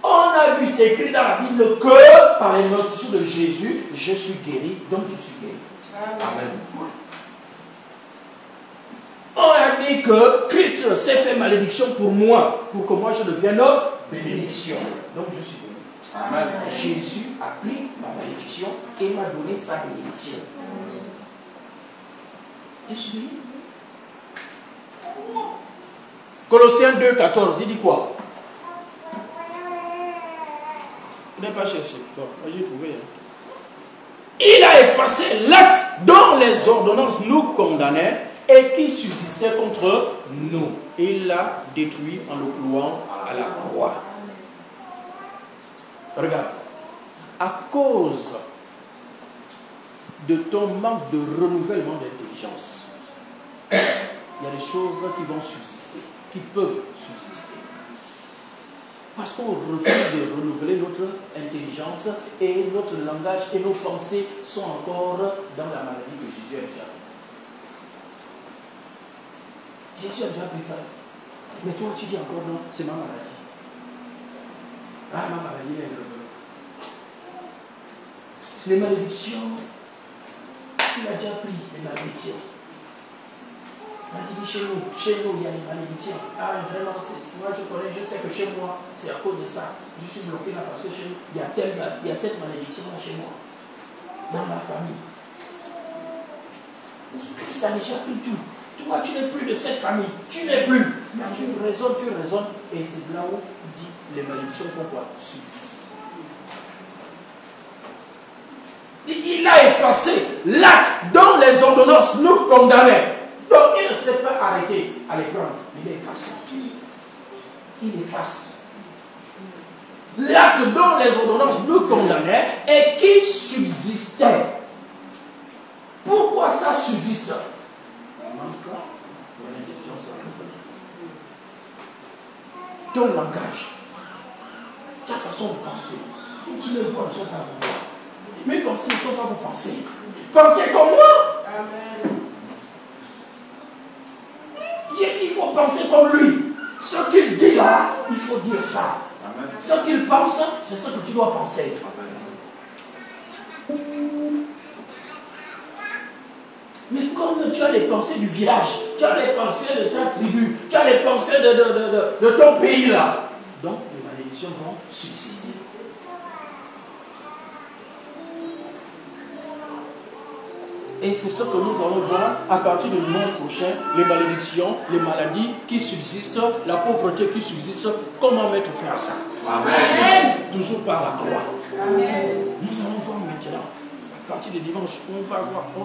on a vu, c'est écrit dans la Bible que par les notions de Jésus, je suis guéri, donc je suis guéri. Amen. On a dit que Christ s'est fait malédiction pour moi, pour que moi je devienne bénédiction. Donc je suis béni. Amen. Jésus a pris ma malédiction et m'a donné sa bénédiction. Tu suis? Colossiens 2, 14, il dit quoi? Il n'a pas cherché. Bon, moi j'ai trouvé. Il a effacé l'acte dont les ordonnances nous condamnaient et qui subsistait contre nous. Il l'a détruit en le clouant à la croix. Regarde, à cause de ton manque de renouvellement d'intelligence, il y a des choses qui vont subsister, qui peuvent subsister. Parce qu'on refuse de renouveler notre intelligence et notre langage et nos pensées sont encore dans la maladie que Jésus a déjà pris. Jésus a déjà pris ça. Mais toi, tu dis encore non, c'est ma maladie. Ah, ma maladie est revenue. Les malédictions, il a déjà pris les malédictions. Il a dit chez nous, il y a des malédictions. Ah, vraiment, moi je connais, je sais que chez moi, c'est à cause de ça. Je suis bloqué là parce que chez nous, il y a cette malédiction là chez moi. Dans ma famille. Christ a déjà pris tout. Toi, tu n'es plus de cette famille. Tu n'es plus. Mais tu raisonnes. Et c'est là où il dit les malédictions font quoi? Subsistent. Il a effacé l'acte dont les ordonnances nous condamnaient. Donc il ne s'est pas arrêté à les prendre. Il efface. Il efface. L'acte dont les ordonnances nous condamnaient et qui subsistait. Pourquoi ça subsiste? Ton langage, ta façon de penser, tu ne vois pas voir. Mes pensées ne sont pas vos pensées. Pensez comme moi. Amen. Dieu dit qu'il faut penser comme lui. Ce qu'il dit là, il faut dire ça. Amen. Ce qu'il pense, c'est ce que tu dois penser. Mais comme tu as les pensées du village, tu as les pensées de ta tribu, tu as les pensées de ton pays là, donc les malédictions vont subsister. Et c'est ce que nous allons voir à partir de dimanche prochain, les malédictions, les maladies qui subsistent, la pauvreté qui subsiste, comment mettre fin à ça. Amen. Toujours par la croix. Amen. Nous allons voir maintenant, à partir de dimanche, on va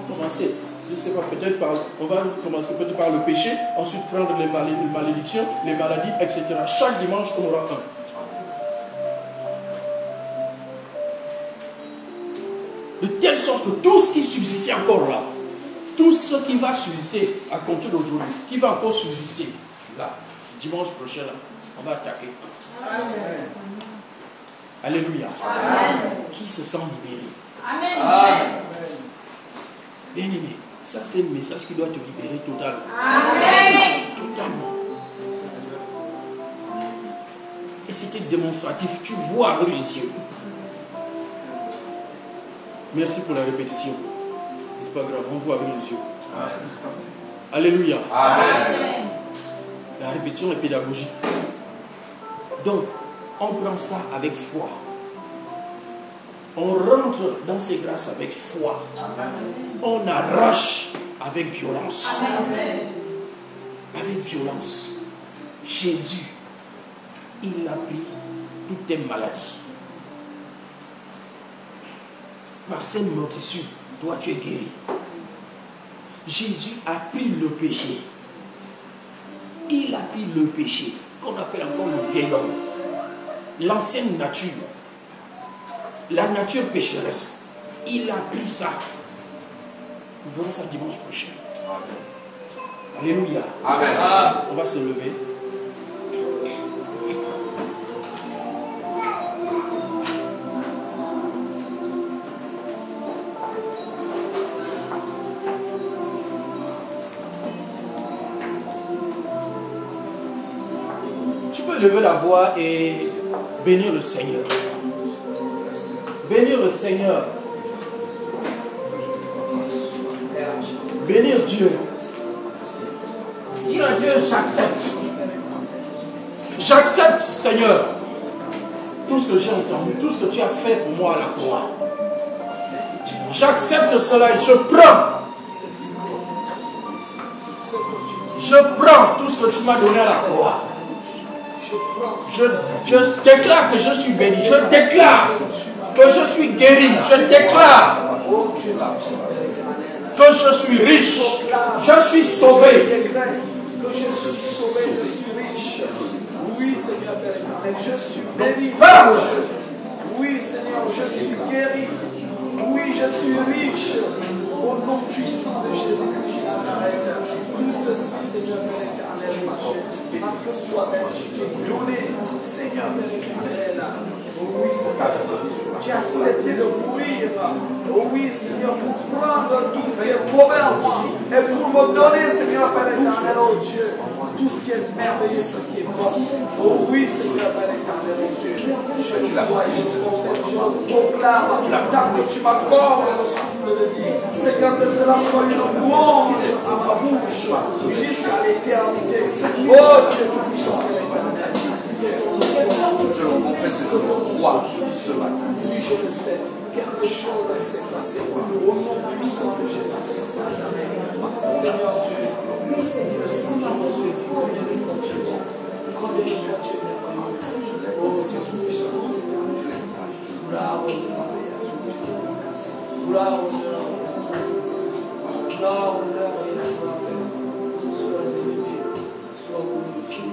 commencer, je ne sais pas, peut-être on va commencer peut-être par le péché, ensuite prendre les malédictions, les maladies, etc. Chaque dimanche, on aura un. De telle sorte que tout ce qui subsistait encore là, tout ce qui va subsister à compter d'aujourd'hui, qui va encore subsister là, dimanche prochain là, on va attaquer. Amen. Alléluia. Amen. Qui se sent libéré? Amen. Bien aimé, ça c'est un message qui doit te libérer totalement. Amen. Totalement. Et c'était démonstratif, tu vois avec les yeux. Merci pour la répétition. C'est pas grave, on voit avec les yeux. Alléluia. Amen. La répétition est pédagogique. Donc, on prend ça avec foi. On rentre dans ces grâces avec foi. On arrache avec violence. Amen. Avec violence. Jésus, il a pris toutes tes maladies. Par cette morsure, toi tu es guéri. Jésus a pris le péché. Il a pris le péché, qu'on appelle encore le vieil homme. L'ancienne nature. La nature pécheresse. Il a pris ça. Nous verrons ça dimanche prochain. Alléluia. Amen. On va se lever. Tu peux lever la voix et bénir le Seigneur. Bénir le Seigneur. Bénir Dieu. Dire à Dieu, j'accepte. J'accepte, Seigneur, tout ce que j'ai entendu, tout ce que tu as fait pour moi à la croix. J'accepte cela et je prends. Je prends tout ce que tu m'as donné à la croix. Je déclare que je suis béni. Je déclare que je suis guéri. Je déclare que je suis riche. Je suis sauvé. Que je suis sauvé, je suis riche. Oui, Seigneur, je suis béni. Oui, Seigneur, je suis guéri. Oui, je suis riche. Au nom puissant de Jésus-Christ de Nazareth. Tout ceci, Seigneur, parce que toi-même, tu t'es donné, Seigneur, oui, Seigneur, tu as accepté de mourir. Oh oui, Seigneur, pour prendre tout ce qui est mauvais en moi et pour me donner, Seigneur, Père éternel, oh Dieu, tout ce qui est merveilleux, tout ce qui est bon. Oh oui, Seigneur, Père éternel, je te vois et je te confesse, je proclame, tant que tu m'accordes le souffle de vie, Seigneur, que cela soit une louange à ma bouche jusqu'à l'éternité. Oh Dieu, tout-puissant, Père éternel. Je le confesse et je le crois ce matin. Oui, je le sais. Quelque chose s'est passé. Au nom puissant de Jésus-Christ de Nazareth. Seigneur Dieu. Oh, c'est tout puissant. Gloire au Seigneur. Gloire au Seigneur. Gloire au Seigneur. Sois élevé. Sois glorifié.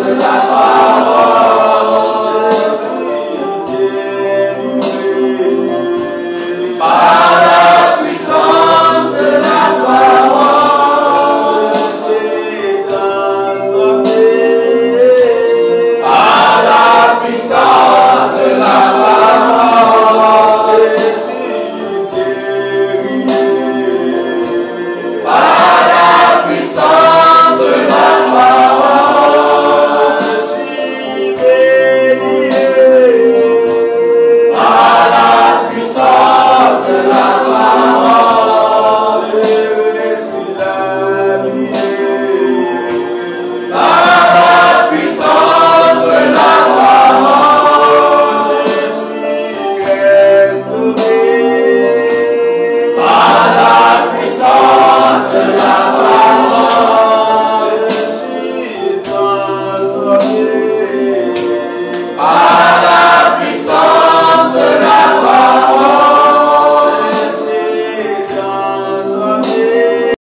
de la